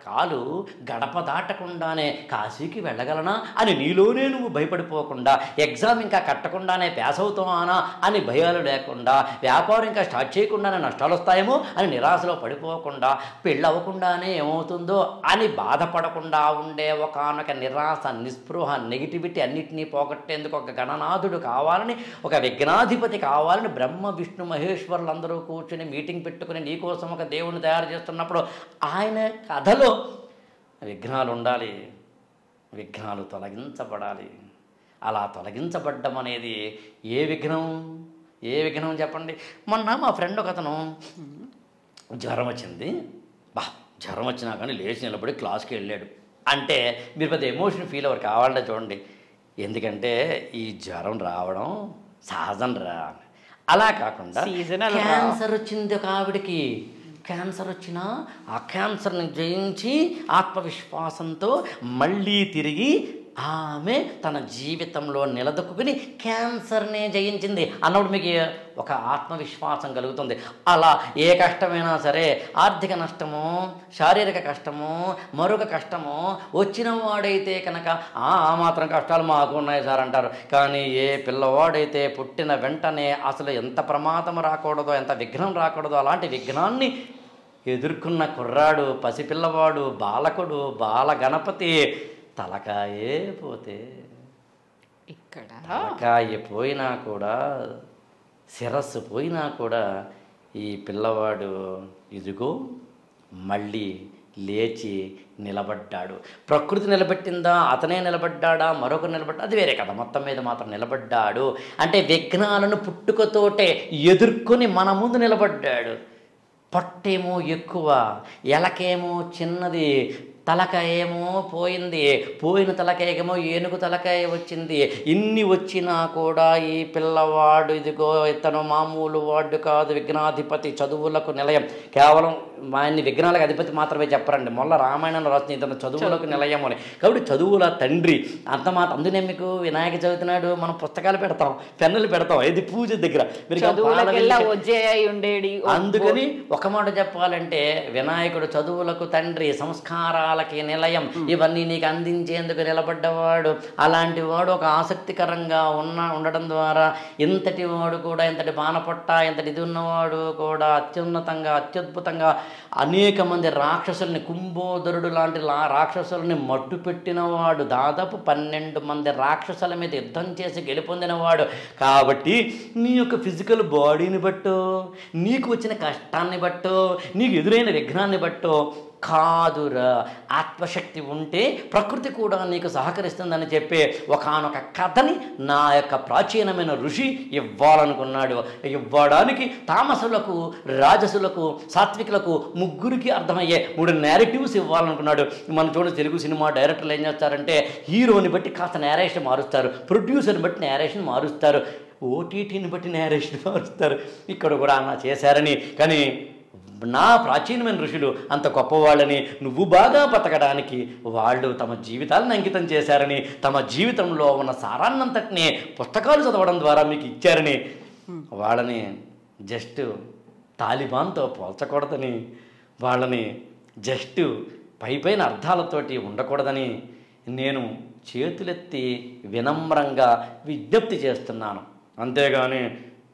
కాలు గడప దాటకుండానే కాశీకి వెళ్ళగలనా అని నీలోనే నువ్వు భయపడిపోకుండా, ఎగ్జామ్ ఇంకా కట్టకుండానే పాస్ అవుతానా అని భయాలు లేకుండా, వ్యాపారం ఇంకా స్టార్ట్ చేయకుండానే నష్టాలు వస్తాయేమో అని నిరాశలో పడిపోకుండా, పెళ్ళి అవ్వకుండానే ఏమవుతుందో అని బాధపడకుండా ఉండే ఒకానొక నిరాశ, నిస్పృహ, నెగిటివిటీ అన్నిటినీ పోగొట్టేందుకు ఒక గణనాథుడు కావాలని, ఒక విఘ్నాధిపతి కావాలని బ్రహ్మ విష్ణు మహేశ్వరులందరూ కూర్చుని మీటింగ్ పెట్టుకుని నీకోసం ఒక దేవుడిని తయారు చేస్తున్నప్పుడు ఆయన కథలో విఘ్నాలు ఉండాలి, విఘ్నాలు తొలగించబడాలి. అలా తొలగించబడ్డం అనేది ఏ విఘ్నం చెప్పండి. మొన్న మా ఫ్రెండ్ ఒక అతను జ్వరం వచ్చింది, జ్వరం వచ్చినా కానీ లేచి నిలబడి క్లాస్కి వెళ్ళాడు అంటే మీరు పెద్ద ఎమోషన్ ఫీల్ అవ్వరు, కావాలంటే చూడండి. ఎందుకంటే ఈ జ్వరం రావడం సహజం రా. అలా కాకుండా క్యాన్సర్ వచ్చింది ఒక ఆవిడికి, క్యాన్సర్ వచ్చినా ఆ క్యాన్సర్ని జయించి ఆత్మవిశ్వాసంతో మళ్ళీ తిరిగి ఆమె తన జీవితంలో నిలదొక్కుని క్యాన్సర్నే జయించింది అన్నప్పుడు మీకు ఒక ఆత్మవిశ్వాసం కలుగుతుంది. అలా ఏ కష్టమైనా సరే, ఆర్థిక నష్టము, శారీరక కష్టము, మరొక కష్టము వచ్చిన వాడైతే కనుక ఆ మాత్రం కష్టాలు మాకు ఉన్నాయి సార్ అంటారు. కానీ ఏ పిల్లవాడైతే పుట్టిన వెంటనే అసలు ఎంత ప్రమాదం రాకూడదో, ఎంత విఘ్నం రాకూడదో అలాంటి విఘ్నాన్ని ఎదుర్కొన్న కుర్రాడు, పసిపిల్లవాడు, బాలకుడు, బాల గణపతి తలకాయే పోతే ఇక్కడ తలకాయ పోయినా కూడా, శిరస్సు పోయినా కూడా ఈ పిల్లవాడు ఇదిగో మళ్ళీ లేచి నిలబడ్డాడు. ప్రకృతి నిలబెట్టిందా, అతనే నిలబడ్డా, మరొకరు నిలబడ్డా, అది వేరే కదా. మొత్తం మీద మాత్రం నిలబడ్డాడు. అంటే విఘ్నాలను పుట్టుకతోటే ఎదుర్కొని మన ముందు నిలబడ్డాడు. పొట్టేమో ఎక్కువ, ఎలకేమో చిన్నది, తలకాయ ఏమో పోయింది, పోయిన తలకాయకేమో ఏనుగు తలకాయ వచ్చింది. ఇన్ని వచ్చినా కూడా ఈ పిల్లవాడు ఇదిగో ఇతను మామూలు వాడు కాదు, విఘ్నాధిపతి, చదువులకు నిలయం. కేవలం ఆయన్ని విఘ్నాలకు అధిపతి మాత్రమే చెప్పరండి, మొల్ల రామాయణంలో రాసిన ఇతను చదువులకు నిలయం అని. కాబట్టి చదువుల తండ్రి అంత అందునే మీకు వినాయక చవితి నాడు మనం పుస్తకాలు పెడతాం, పెన్నులు పెడతాం, ఇది పూజ దగ్గర. అందుకని ఒక మాట చెప్పాలంటే వినాయకుడు చదువులకు తండ్రి, సంస్కారాలకి నిలయం, ఇవన్నీ నీకు అందించేందుకు నిలబడ్డవాడు. అలాంటి వాడు ఒక ఆసక్తికరంగా ఉండడం ద్వారా ఇంతటి వాడు కూడా, ఇంతటి బాణపట్ట, ఇంతటి ఇది ఉన్నవాడు కూడా అత్యున్నతంగా, అత్యద్భుతంగా అనేక మంది రాక్షసుల్ని, కుంభోదరుడు లాంటి రాక్షసుల్ని మట్టు పెట్టినవాడు, దాదాపు 12 మంది రాక్షసుల మీద యుద్ధం చేసి గెలుపొందినవాడు. కాబట్టి నీ యొక్క ఫిజికల్ బాడీని బట్టో, నీకు వచ్చిన కష్టాన్ని బట్టో, నీకు ఎదురైన విఘ్నాన్ని బట్టో కాదురా, ఆత్మశక్తి ఉంటే ప్రకృతి కూడా నీకు సహకరిస్తుందని చెప్పే ఒకానొక కథని నా యొక్క ప్రాచీనమైన ఋషి ఇవ్వాలనుకున్నాడు. ఇవ్వడానికి తామసులకు, రాజసులకు, సాత్వికులకు ముగ్గురికి అర్థమయ్యే 3 నేరేటివ్స్ ఇవ్వాలనుకున్నాడు. మనం చూడండి, తెలుగు సినిమా డైరెక్టర్లు ఏం చేస్తారంటే హీరోని బట్టి కాస్త నేరేషన్ మారుస్తారు, ప్రొడ్యూసర్ని బట్టి నేరేషన్ మారుస్తారు, ఓటీటీని బట్టి నేరేషన్ మారుస్తారు. ఇక్కడ కూడా అలా చేశారని, కానీ నా ప్రాచీనమైన ఋషులు అంత గొప్పవాళ్ళని, నువ్వు బాగా బతకడానికి వాళ్ళు తమ జీవితాలను అంకితం చేశారని, తమ జీవితంలో ఉన్న సారాన్నంతటినీ పుస్తకాలు చదవడం ద్వారా మీకు ఇచ్చారని, వాళ్ళని జస్ట్ తాలిబాన్తో పోల్చకూడదని, వాళ్ళని జస్ట్ పైపైన అర్థాలతోటి ఉండకూడదని నేను చేతులెత్తి వినమ్రంగా విజ్ఞప్తి చేస్తున్నాను. అంతేగాని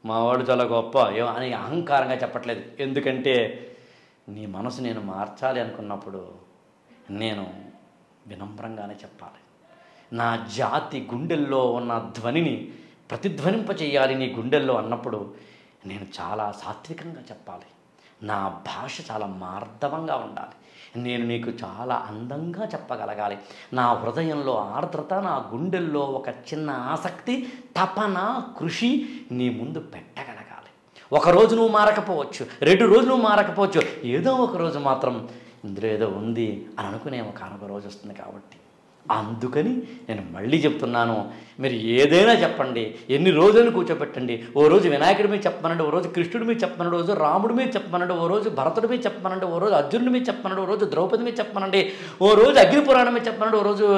మా వాడు చాలా గొప్ప అని అహంకారంగా చెప్పట్లేదు. ఎందుకంటే నీ మనసు నేను మార్చాలి అనుకున్నప్పుడు నేను వినమ్రంగానే చెప్పాలి. నా జాతి గుండెల్లో ఉన్న ధ్వనిని ప్రతిధ్వనింపచేయాలి నీ గుండెల్లో అన్నప్పుడు నేను చాలా సాత్వికంగా చెప్పాలి. నా భాష చాలా మార్దవంగా ఉండాలి. నేను నీకు చాలా అందంగా చెప్పగలగాలి. నా హృదయంలో ఆర్ద్రత, నా గుండెల్లో ఒక చిన్న ఆసక్తి, తపన, కృషి నీ ముందు పెట్టగలగాలి. ఒకరోజు నువ్వు మారకపోవచ్చు, 2 రోజులు నువ్వు మారకపోవచ్చు, ఏదో ఒక రోజు మాత్రం ఇందులో ఏదో ఉంది అని అనుకునే ఒక రోజు వస్తుంది. కాబట్టి అందుకని నేను మళ్ళీ చెప్తున్నాను, మీరు ఏదైనా చెప్పండి, ఎన్ని రోజులను కూర్చోబెట్టండి. ఓ రోజు వినాయకుడి మీద చెప్పమనండి, ఓ రోజు కృష్ణుడి మీద చెప్పమనండి, ఓ రోజు రాముడి మీద చెప్పమనండి, ఓ రోజు భరతుడి మీద చెప్పమనండి, ఓ రోజు అర్జునుడి మీద చెప్పమనండి, ఓ రోజు ద్రౌపది మీద చెప్పమనండి, ఓ రోజు అగ్ని పురాణం మీద చెప్పమనండి, ఓ రోజు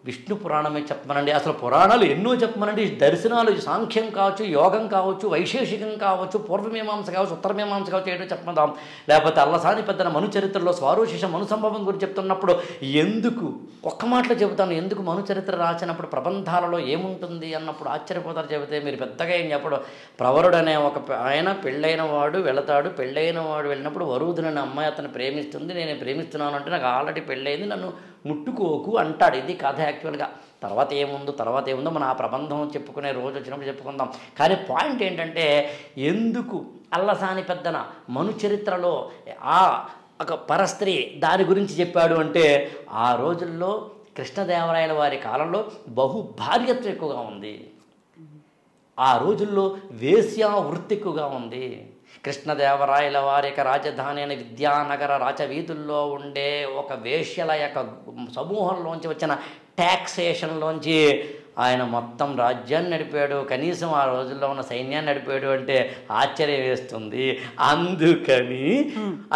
విష్ణు పురాణమే చెప్పమనండి. అసలు పురాణాలు ఎన్నో చెప్పమనండి. దర్శనాలు సాంఖ్యం కావచ్చు, యోగం కావచ్చు, వైశేషికం కావచ్చు, పూర్వమీమాంస కావచ్చు, ఉత్తరమీమాంస కావచ్చు, ఏటో చెప్పదాం. లేకపోతే అల్లసాని పెద్దన మను చరిత్రలో స్వారోశేష మను సంభవం గురించి చెప్తున్నప్పుడు ఎందుకు ఒక్క మాటలో చెబుతాను, ఎందుకు మను చరిత్ర రాసినప్పుడు ప్రబంధాలలో ఏముంటుంది అన్నప్పుడు ఆశ్చర్యపోతారు. చెబితే మీరు పెద్దగా ఏం చెప్పడం. ప్రవరుడు అనే ఒక ఆయన పెళ్ళైన వాడు వెళతాడు. పెళ్ళైన వాడు వెళ్ళినప్పుడు వరుదునని అమ్మాయి అతను ప్రేమిస్తుంది. నేను ప్రేమిస్తున్నాను అంటే నాకు ఆల్రెడీ పెళ్ళయింది, నన్ను ముట్టుకోకు అంటాడు. ఇది కథ యాక్చువల్గా. తర్వాత ఏముందో మనం ఆ ప్రబంధం చెప్పుకునే రోజు వచ్చినప్పుడు చెప్పుకుందాం. కానీ పాయింట్ ఏంటంటే, ఎందుకు అల్లసాని పెద్దన మను చరిత్రలో ఆ ఒక పరస్త్రీ దాని గురించి చెప్పాడు అంటే, ఆ రోజుల్లో కృష్ణదేవరాయల వారి కాలంలో బహుభార్యత్వం ఎక్కువగా ఉంది. ఆ రోజుల్లో వేశ్యా వృత్తి ఎక్కువగా ఉంది. కృష్ణదేవరాయల వారి యొక్క రాజధాని అయిన విద్యానగర రాచవీధుల్లో ఉండే ఒక వేశ్యల యొక్క సమూహంలోంచి వచ్చిన ట్యాక్సేషన్లోంచి ఆయన మొత్తం రాజ్యాన్ని నడిపాడు, కనీసం ఆ రోజుల్లో ఉన్న సైన్యాన్ని నడిపాడు అంటే ఆశ్చర్యం వేస్తుంది. అందుకని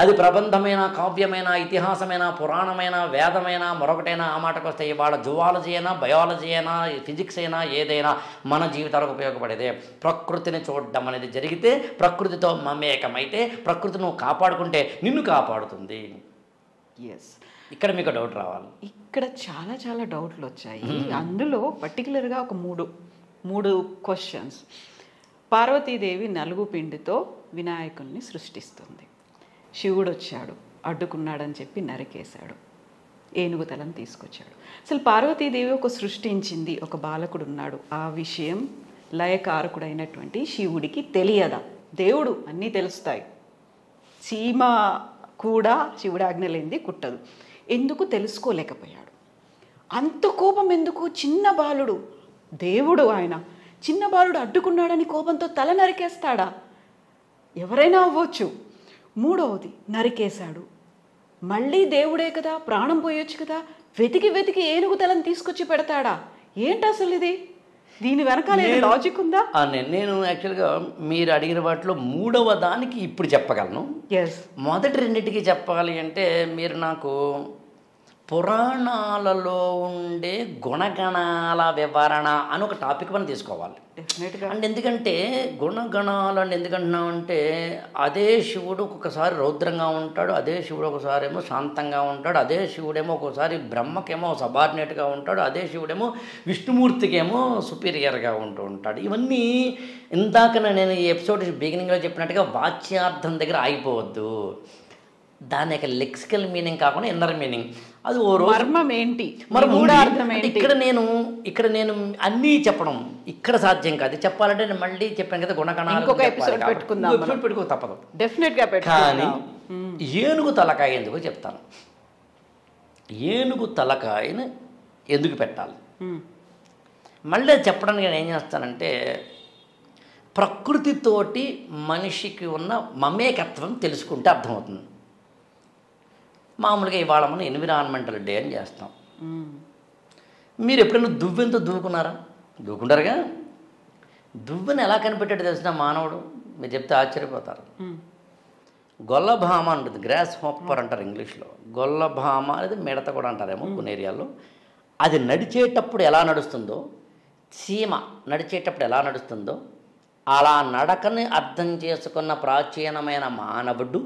అది ప్రబంధమైన, కావ్యమైన, ఇతిహాసమైన, పురాణమైన, వేదమైన, మరొకటైనా ఆ మాటకు వస్తే ఇవాళ జువాలజీ అయినా, బయాలజీ అయినా, ఫిజిక్స్ అయినా, ఏదైనా మన జీవితాలకు ఉపయోగపడేదే. ప్రకృతిని చూడడం అనేది జరిగితే, ప్రకృతితో మమేకమైతే, ప్రకృతిని నువ్వు కాపాడుకుంటే నిన్ను కాపాడుతుంది. ఎస్, ఇక్కడ మీకు డౌట్ రావాలి. ఇక్కడ చాలా చాలా డౌట్లు వచ్చాయి. అందులో పర్టికులర్గా ఒక మూడు క్వశ్చన్స్. పార్వతీదేవి నలుగు పిండితో వినాయకుల్ని సృష్టిస్తుంది. శివుడు వచ్చాడు, అడ్డుకున్నాడని చెప్పి నరికేశాడు, ఏనుగు తలను తీసుకొచ్చాడు. అసలు పార్వతీదేవి ఒక సృష్టించింది, ఒక బాలకుడు ఉన్నాడు, ఆ విషయం లయకారకుడైనటువంటి శివుడికి తెలియదా? దేవుడు అన్నీ తెలుస్తాయి, చీమ కూడా శివుడి ఆజ్ఞ లేనిది కుట్టదు. ఎందుకు తెలుసుకోలేకపోయాడు? అంత కోపం ఎందుకు? చిన్న బాలుడు, దేవుడు ఆయన, చిన్న బాలుడు అడ్డుకున్నాడని కోపంతో తల నరికేస్తాడా? ఎవరైనా అవ్వచ్చు. మూడవది, నరికేశాడు, మళ్ళీ దేవుడే కదా, ప్రాణం పోయొచ్చు కదా, వెతికి ఏనుగు తలను తీసుకొచ్చి పెడతాడా? ఏంటి అసలు ఇది? దీని వెనకాల లాజిక్ ఉందా? నేను యాక్చువల్గా మీరు అడిగిన వాటిలో మూడవ దానికి ఇప్పుడు చెప్పగలను. మొదటి రెండింటికి చెప్పాలి అంటే మీరు నాకు పురాణాలలో ఉండే గుణగణాల వివరణ అని ఒక టాపిక్ మనం తీసుకోవాలి. డెఫినెట్గా. అండ్ ఎందుకంటే గుణగణాలు అని ఎందుకంటున్నామంటే అదే శివుడు ఒక్కొక్కసారి రౌద్రంగా ఉంటాడు, అదే శివుడు ఒకసారి ఏమో శాంతంగా ఉంటాడు, అదే శివుడేమో ఒక్కోసారి బ్రహ్మకేమో సబార్డినేట్గా ఉంటాడు, అదే శివుడేమో విష్ణుమూర్తికేమో సుపీరియర్గా ఉంటూ ఉంటాడు. ఇవన్నీ ఇందాక నేను ఈ ఎపిసోడ్ బిగినింగ్లో చెప్పినట్టుగా వాచ్యార్థం దగ్గర ఆగిపోవద్దు. దాని యొక్క లెక్సికల్ మీనింగ్ కాకుండా ఇన్నర్ మీనింగ్, అది ఓ మర్మం ఏంటి, ఇక్కడ నేను అన్నీ చెప్పడం ఇక్కడ సాధ్యం కాదు. చెప్పాలంటే నేను మళ్ళీ చెప్పాను కదా గుణగణాలు పెట్టుకో తప్పదు డెఫినెట్గా. కానీ ఏనుగు తలకాయ ఎందుకు చెప్తాను. ఏనుగు తలకాయని ఎందుకు పెట్టాలి మళ్ళీ చెప్పడానికి నేను ఏం చేస్తానంటే, ప్రకృతితోటి మనిషికి ఉన్న మమేకత్వం తెలుసుకుంటే అర్థమవుతుంది. మామూలుగా ఇవాళ మనం ఎన్విరాన్మెంటల్ డే అని చేస్తాం. మీరు ఎప్పుడైనా దువ్వెంతో దూకున్నారా? దూకుంటారుగా. దువ్వెని ఎలా కనిపెట్టాడు తెలిసిన మానవుడు, మీరు చెప్తే ఆశ్చర్యపోతారు. గొల్లభామ ఉంటుంది, గ్రాస్ హాపర్ అంటారు ఇంగ్లీష్లో. గొల్లభామ అనేది మిడత కూడా అంటారేమో కొన్ని ఏరియాల్లో. అది నడిచేటప్పుడు ఎలా నడుస్తుందో, చీమ నడిచేటప్పుడు ఎలా నడుస్తుందో, అలా నడకని అర్థం చేసుకున్న ప్రాచీనమైన మానవుడు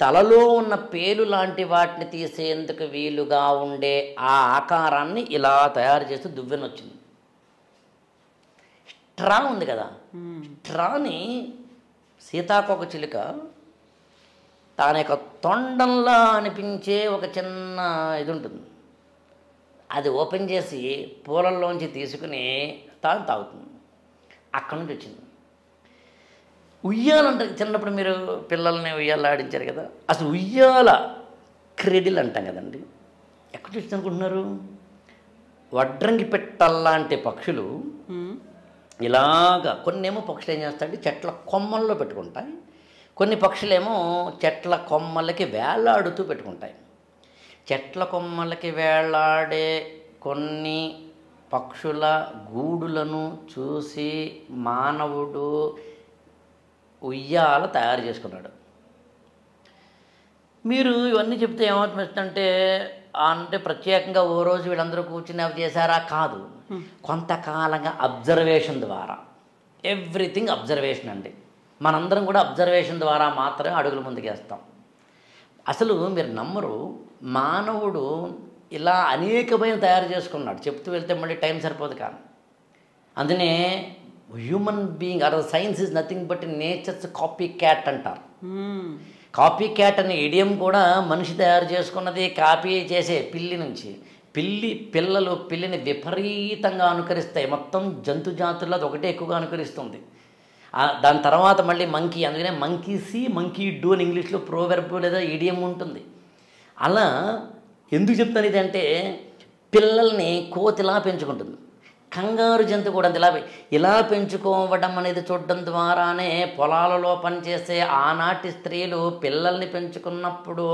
తలలో ఉన్న పేలు లాంటి వాటిని తీసేందుకు వీలుగా ఉండే ఆ ఆకారాన్ని ఇలా తయారు చేస్తూ దువ్వెన వచ్చింది. స్ట్రా ఉంది కదా, స్ట్రాని సీతాకోక చిలుక తన యొక్క తొండంలా అనిపించే ఒక చిన్న ఇది ఉంటుంది, అది ఓపెన్ చేసి పూలల్లోంచి తీసుకుని తాగుతుంది. అక్కడి నుంచి వచ్చింది. ఉయ్యాలంటే చిన్నప్పుడు మీరు పిల్లల్ని ఉయ్యాల ఆడించారు కదా, అసలు ఉయ్యాల క్రెడిల్ అంటాం కదండి. ఎక్కడ చూసి అనుకుంటున్నారు? వడ్రంగి పెట్టల్లాంటి పక్షులు ఇలాగా, కొన్నేమో పక్షులు ఏం చేస్తాయంటే చెట్ల కొమ్మల్లో పెట్టుకుంటాయి, కొన్ని పక్షులేమో చెట్ల కొమ్మలకి వేలాడుతూ పెట్టుకుంటాయి. చెట్ల కొమ్మలకి వేలాడే కొన్ని పక్షుల గూడులను చూసి మానవుడు ఉయ్యాల తయారు చేసుకున్నాడు. మీరు ఇవన్నీ చెప్తే ఏమవుతుందంటే, అంటే ప్రత్యేకంగా ఓ రోజు వీళ్ళందరూ కూర్చుని అవి చేశారా? కాదు, కొంతకాలంగా అబ్జర్వేషన్ ద్వారా. ఎవ్రీథింగ్ అబ్జర్వేషన్ అండి. మనందరం కూడా అబ్జర్వేషన్ ద్వారా మాత్రమే అడుగులు ముందుకేస్తాం. అసలు మీరు నమ్మరు, మానవుడు ఇలా అనేకమైన తయారు చేసుకున్నాడు. చెప్తూ వెళ్తే మళ్ళీ టైం సరిపోదు. కానీ అందునే human being are science is nothing but nature's copy cat అంటారు. కాపీ క్యాట్ అనే ఇడియం కూడా మనిషి తయారు చేసుకున్నది, కాపీ చేసే పిల్లి నుంచి. పిల్లిని విపరీతంగా అనుకరిస్తాయి. మొత్తం జంతు జాతుల్లో అది ఒకటే ఎక్కువగా అనుకరిస్తుంది. దాని తర్వాత మళ్ళీ మంకీ, అందుకనే మంకీ సీ మంకీ డూ అని ఇంగ్లీష్లో ప్రోవెర్బ్ లేదా ఇడియం ఉంటుంది. అలా ఎందుకు చెప్తాను ఇదంటే, పిల్లల్ని కోతిలా పెంచుకుంటుంది. కంగారు జంతువు కూడా ఇలా పెంచుకోవడం అనేది చూడడం ద్వారానే పొలాలలో పనిచేసే ఆనాటి స్త్రీలు పిల్లల్ని పెంచుకున్నప్పుడు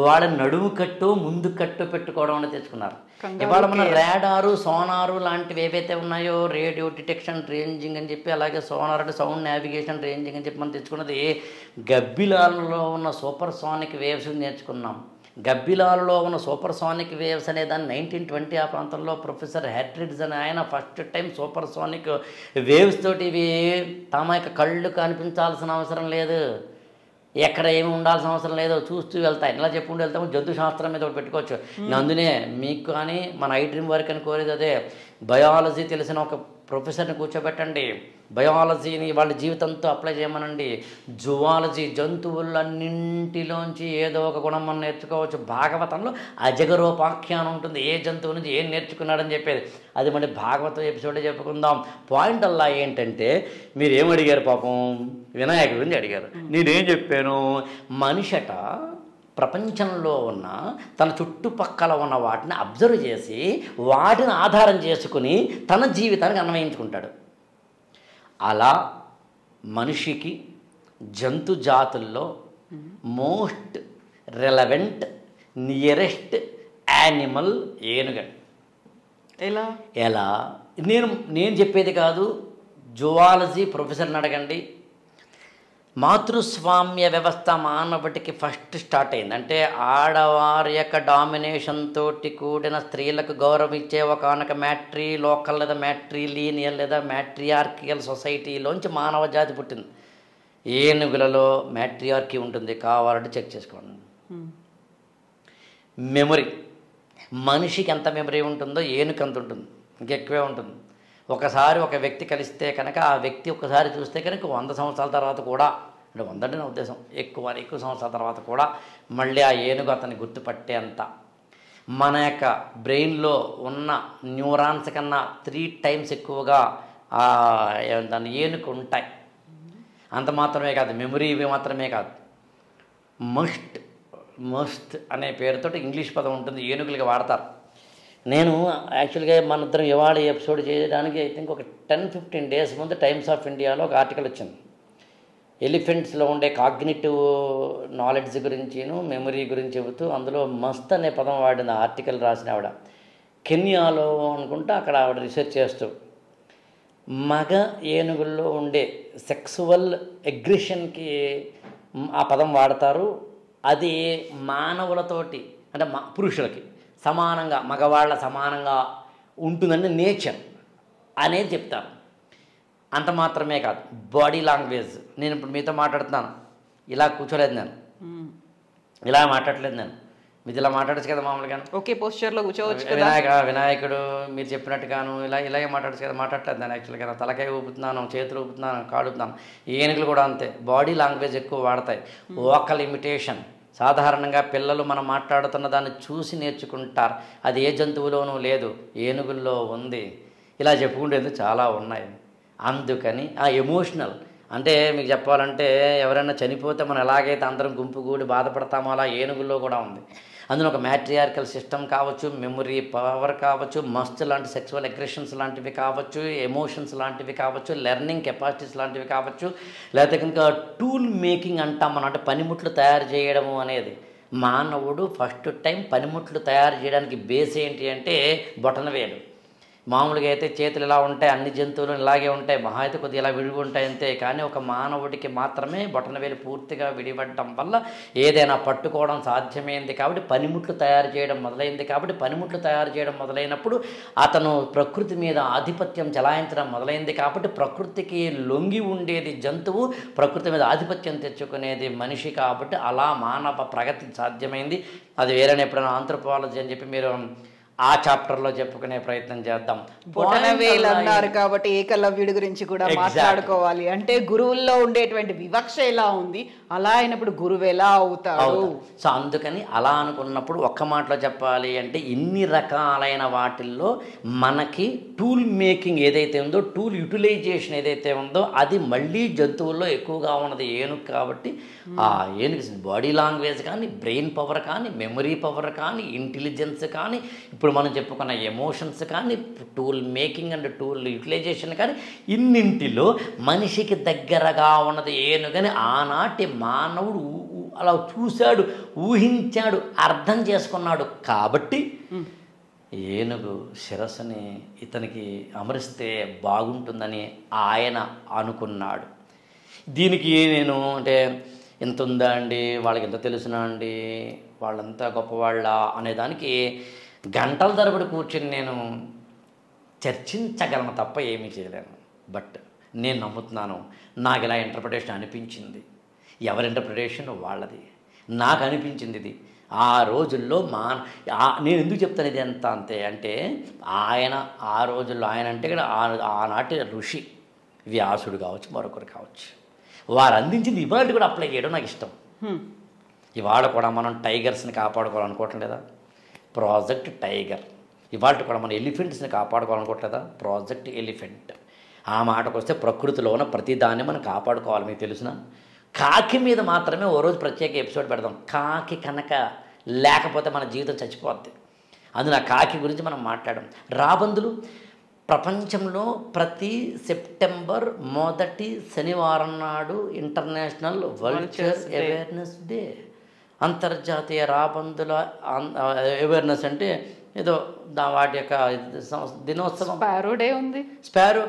వాళ్ళ నడుము కట్టు ముందు కట్టు పెట్టుకోవడం అనేది తెచ్చుకున్నారు. ఇవాళ మన రాడారు సోనారు లాంటివి ఏవైతే ఉన్నాయో, రేడియో డిటెక్షన్ రేంజింగ్ అని చెప్పి, అలాగే సోనార్ అంటే సౌండ్ నావిగేషన్ రేంజింగ్ అని చెప్పి మనం తెచ్చుకున్నది గబ్బిలాలలో ఉన్న సూపర్ సానిక్ వేవ్స్ నేర్చుకున్నాం. గబ్బిలాలలో ఉన్న సూపర్ సానిక్ వేవ్స్ అనే దాన్ని 1920 ఆ ప్రాంతంలో ప్రొఫెసర్ హ్యాట్రిడ్జ్ అని ఆయన first time super sonic waves తోటి ఇవి తమ యొక్క కళ్ళు కనిపించాల్సిన అవసరం లేదు, ఎక్కడ ఏమి ఉండాల్సిన అవసరం లేదు, చూస్తూ వెళ్తాయి. ఇలా చెప్పుకుంటూ వెళ్తాము. జంతు శాస్త్రం మీద ఒకటి పెట్టుకోవచ్చు. అందునే మీకు కానీ మన ఐ డ్రీమ్ వర్క్ అని కోరేది అదే. బయాలజీ తెలిసిన ఒక ప్రొఫెసర్ని కూర్చోబెట్టండి, బయాలజీని వాళ్ళ జీవితంతో అప్లై చేయమనండి. జువాలజీ జంతువులన్నింటిలోంచి ఏదో ఒక గుణం మనం నేర్చుకోవచ్చు. భాగవతంలో అజగరోపాఖ్యానం ఉంటుంది, ఏ జంతువు నుంచి ఏం నేర్చుకున్నాడని చెప్పేది. అది మళ్ళీ భాగవతం ఎపిసోడే చెప్పుకుందాం. పాయింట్ అలా ఏంటంటే, మీరు ఏం అడిగారు పాపం, వినాయకుడి గురించి అడిగారు. నేనేం చెప్పాను, మనిషట ప్రపంచంలో ఉన్న తన చుట్టుపక్కల ఉన్న వాటిని అబ్జర్వ్ చేసి వాటిని ఆధారం చేసుకుని తన జీవితానికి అన్వయించుకుంటాడు. అలా మనిషికి జంతు జాతుల్లో మోస్ట్ రెలవెంట్ నియరెస్ట్ యానిమల్ ఏనుగండి. ఎలా నేను చెప్పేది కాదు, జువాలజీ ప్రొఫెసర్ని అడగండి. మాతృస్వామ్య వ్యవస్థ మానవుడికి ఫస్ట్ స్టార్ట్ అయింది. అంటే ఆడవారి యొక్క డామినేషన్ తోటి కూడిన స్త్రీలకు గౌరవం ఇచ్చే ఒకనొక మ్యాట్రీ లోకల్ లేదా మ్యాట్రీ లీనియల్ లేదా మ్యాట్రియార్కియల్ సొసైటీలోంచి మానవ జాతి పుట్టింది. ఏనుగులలో మ్యాట్రియార్కీ ఉంటుంది, కావాలంటే చెక్ చేసుకోండి. మెమరీ, మనిషికి ఎంత మెమరీ ఉంటుందో ఏనుగు అంత ఉంటుంది, ఇంకెక్కువే ఉంటుంది. ఒకసారి ఒక వ్యక్తి కలిస్తే కనుక ఆ వ్యక్తి ఒకసారి చూస్తే కనుక 100 సంవత్సరాల తర్వాత కూడా, అంటే 100 అంటే నా ఉద్దేశం ఎక్కువ సంవత్సరాల తర్వాత కూడా మళ్ళీ ఆ ఏనుగు అతన్ని గుర్తుపట్టేంత మన యొక్క బ్రెయిన్లో ఉన్న న్యూరాన్స్ కన్నా 3 times ఎక్కువగా దాని ఏనుగు ఉంటాయి. అంత మాత్రమే కాదు, మెమరీ ఇవి మాత్రమే కాదు, మస్ట్ అనే పేరుతో ఇంగ్లీష్ పదం ఉంటుంది, ఏనుగులకి వాడతారు. నేను యాక్చువల్గా మన ఇద్దరం ఇవాళ ఎపిసోడ్ చేయడానికి ఐ థింక్ ఒక 10-15 days ముందు టైమ్స్ ఆఫ్ ఇండియాలో ఒక ఆర్టికల్ వచ్చింది. ఎలిఫెంట్స్లో ఉండే కాగ్నిటివ్ నాలెడ్జ్ గురించిను మెమరీ గురించి చెబుతూ అందులో మస్త్ అనే పదం వాడిన ఆర్టికల్ రాసిన ఆవిడ కెన్యాలో అనుకుంటా. అక్కడ ఆవిడ రీసెర్చ్ చేస్తూ మగ ఏనుగుల్లో ఉండే సెక్సువల్ అగ్రెషన్కి ఆ పదం వాడతారు. అది మానవులతోటి అంటే పురుషులకి సమానంగా, మగవాళ్ళ సమానంగా ఉంటుందని నేచర్ అనేది చెప్తారు. అంత మాత్రమే కాదు, బాడీ లాంగ్వేజ్. నేను ఇప్పుడు మీతో మాట్లాడుతున్నాను, ఇలా కూర్చోలేదు నేను, ఇలా మాట్లాడలేదు నేను, మీరు ఇలా మాట్లాడచ్చు కదా మామూలుగా, ఓకే పోస్చర్లో కూర్చోవచ్చు. వినాయకుడు మీరు చెప్పినట్టుగాను ఇలాగే మాట్లాడచ్చు కదా, మాట్లాడలేదు నేను. యాక్చువల్గా తలకాయ ఊపుతున్నాను, చేతులు ఊపుతున్నాను, కాళ్ళు ఊపుతున్నాను. ఏనుగులు కూడా అంతే, బాడీ లాంగ్వేజ్ ఎక్కువ వాడతాయి. వోకల్ ఇమిటేషన్, సాధారణంగా పిల్లలు మనం మాట్లాడుతున్న దాన్ని చూసి నేర్చుకుంటారు. అది ఏ జంతువులోనూ లేదు, ఏనుగుల్లో ఉంది. ఇలా చెప్పుకుంటేందుకు చాలా ఉన్నాయి. అందుకని ఆ ఎమోషనల్ అంటే మీకు చెప్పాలంటే ఎవరైనా చనిపోతే మనం ఎలాగైతే అందరం గుంపుగూడి బాధపడతామో అలా ఏనుగుల్లో కూడా ఉంది. అందులో ఒక మ్యాట్రియార్కల్ సిస్టమ్ కావచ్చు, మెమరీ పవర్ కావచ్చు, మస్ట్ లాంటి సెక్సువల్ అగ్రెషన్స్ లాంటివి కావచ్చు, ఎమోషన్స్ లాంటివి కావచ్చు, లెర్నింగ్ కెపాసిటీస్ లాంటివి కావచ్చు, లేకపోతే కనుక టూల్ మేకింగ్ అంటాం మనం, అంటే పనిముట్లు తయారు చేయడము అనేది. మానవుడు ఫస్ట్ టైం పనిముట్లు తయారు చేయడానికి బేస్ ఏంటి అంటే బొటనవేలు. మామూలుగా అయితే చేతులు ఇలా ఉంటాయి, అన్ని జంతువులు ఇలాగే ఉంటాయి, మహా అయితే కొద్దిగా ఇలా విడిగి ఉంటాయి అంతే. కానీ ఒక మానవుడికి మాత్రమే బొటనవేలు పూర్తిగా విడిపడటం వల్ల ఏదైనా పట్టుకోవడం సాధ్యమైంది. కాబట్టి పనిముట్లు తయారు చేయడం మొదలైంది. కాబట్టి పనిముట్లు తయారు చేయడం మొదలైనప్పుడు అతను ప్రకృతి మీద ఆధిపత్యం చెలాయించడం మొదలైంది. కాబట్టి ప్రకృతికి లొంగి ఉండేది జంతువు, ప్రకృతి మీద ఆధిపత్యం తెచ్చుకునేది మనిషి. కాబట్టి అలా మానవ ప్రగతి సాధ్యమైంది. అది వేరేనే ఎప్పుడైనా ఆంథ్రోపాలజీ అని చెప్పి మీరు ఆ చాప్టర్లో చెప్పుకునే ప్రయత్నం చేద్దాం. బొటనవేలు అన్నారు కాబట్టి ఏకలవ్యుడి గురించి కూడా మాట్లాడుకోవాలి. అంటే గురువుల్లో ఉండేటువంటి వివక్ష ఎలా ఉంది, అలా అయినప్పుడు గురువు ఎలా అవుతాడు. సో అందుకని అలా అనుకున్నప్పుడు ఒక్క మాటలో చెప్పాలి అంటే ఇన్ని రకాలైన వాటిల్లో మనకి టూల్ మేకింగ్ ఏదైతే ఉందో, టూల్ యూటిలైజేషన్ ఏదైతే ఉందో అది మళ్ళీ జంతువుల్లో ఎక్కువగా ఉన్నది ఏనుగు. కాబట్టి ఆ ఏనుగు బాడీ లాంగ్వేజ్ కానీ, బ్రెయిన్ పవర్ కానీ, మెమరీ పవర్ కానీ, ఇంటెలిజెన్స్ కానీ, ఇప్పుడు ఇప్పుడు మనం చెప్పుకున్న ఎమోషన్స్ కానీ, tool making and tool utilization కానీ, ఇన్నింటిలో మనిషికి దగ్గరగా ఉన్నది ఏనుగని ఆనాటి మానవుడు అలా చూశాడు, ఊహించాడు, అర్థం చేసుకున్నాడు. కాబట్టి ఏనుగు శిరస్సుని ఇతనికి అమరిస్తే బాగుంటుందని ఆయన అనుకున్నాడు. దీనికి నేను అంటే ఎంత ఉందా అండి, వాళ్ళకి ఎంత తెలుసునా అండి, వాళ్ళంతా గొప్పవాళ్ళ అనేదానికి గంటల తరబడి కూర్చొని నేను చర్చించగలను తప్ప ఏమీ చేయలేను. బట్ నేను నమ్ముతున్నాను, నాకు ఇలా ఇంటర్ప్రిటేషన్ అనిపించింది. ఎవరి ఇంటర్ప్రిటేషన్ వాళ్ళది. నాకు అనిపించింది ఇది. ఆ రోజుల్లో నేను ఎందుకు చెప్తాను ఇది ఎంత అంతే అంటే, ఆయన ఆ రోజుల్లో ఆయన అంటే కూడా ఆనాటి ఋషి వ్యాసుడు కావచ్చు, మరొకరు కావచ్చు, వారు అందించింది ఇవాళ కూడా అప్లై చేయడం నాకు ఇష్టం. ఇవాళ కూడా మనం టైగర్స్ని కాపాడుకోవాలనుకోవటం లేదా? Project tiger. ఇవాళ కూడా మనం ఎలిఫెంట్స్ని కాపాడుకోవాలనుకోవట్లేదా? Project elephant. ఆ మాటకు వస్తే ప్రకృతిలో ఉన్న ప్రతిదాన్ని మనం కాపాడుకోవాలి. మీకు తెలుసునా? కాకి మీద మాత్రమే ఓ రోజు ప్రత్యేక ఎపిసోడ్ పెడదాం. కాకి కనుక లేకపోతే మన జీవితం చచ్చిపోద్ది. అందులో కాకి గురించి మనం మాట్లాడడం. రాబందులు ప్రపంచంలో ప్రతి సెప్టెంబర్ మొదటి శనివారం నాడు ఇంటర్నేషనల్ వల్చర్ అవేర్నెస్ డే, అంతర్జాతీయ రాబందుల అవేర్నెస్ అంటే ఏదో వాటి యొక్క దినోత్సవం. స్పారో డే ఉంది. స్పారో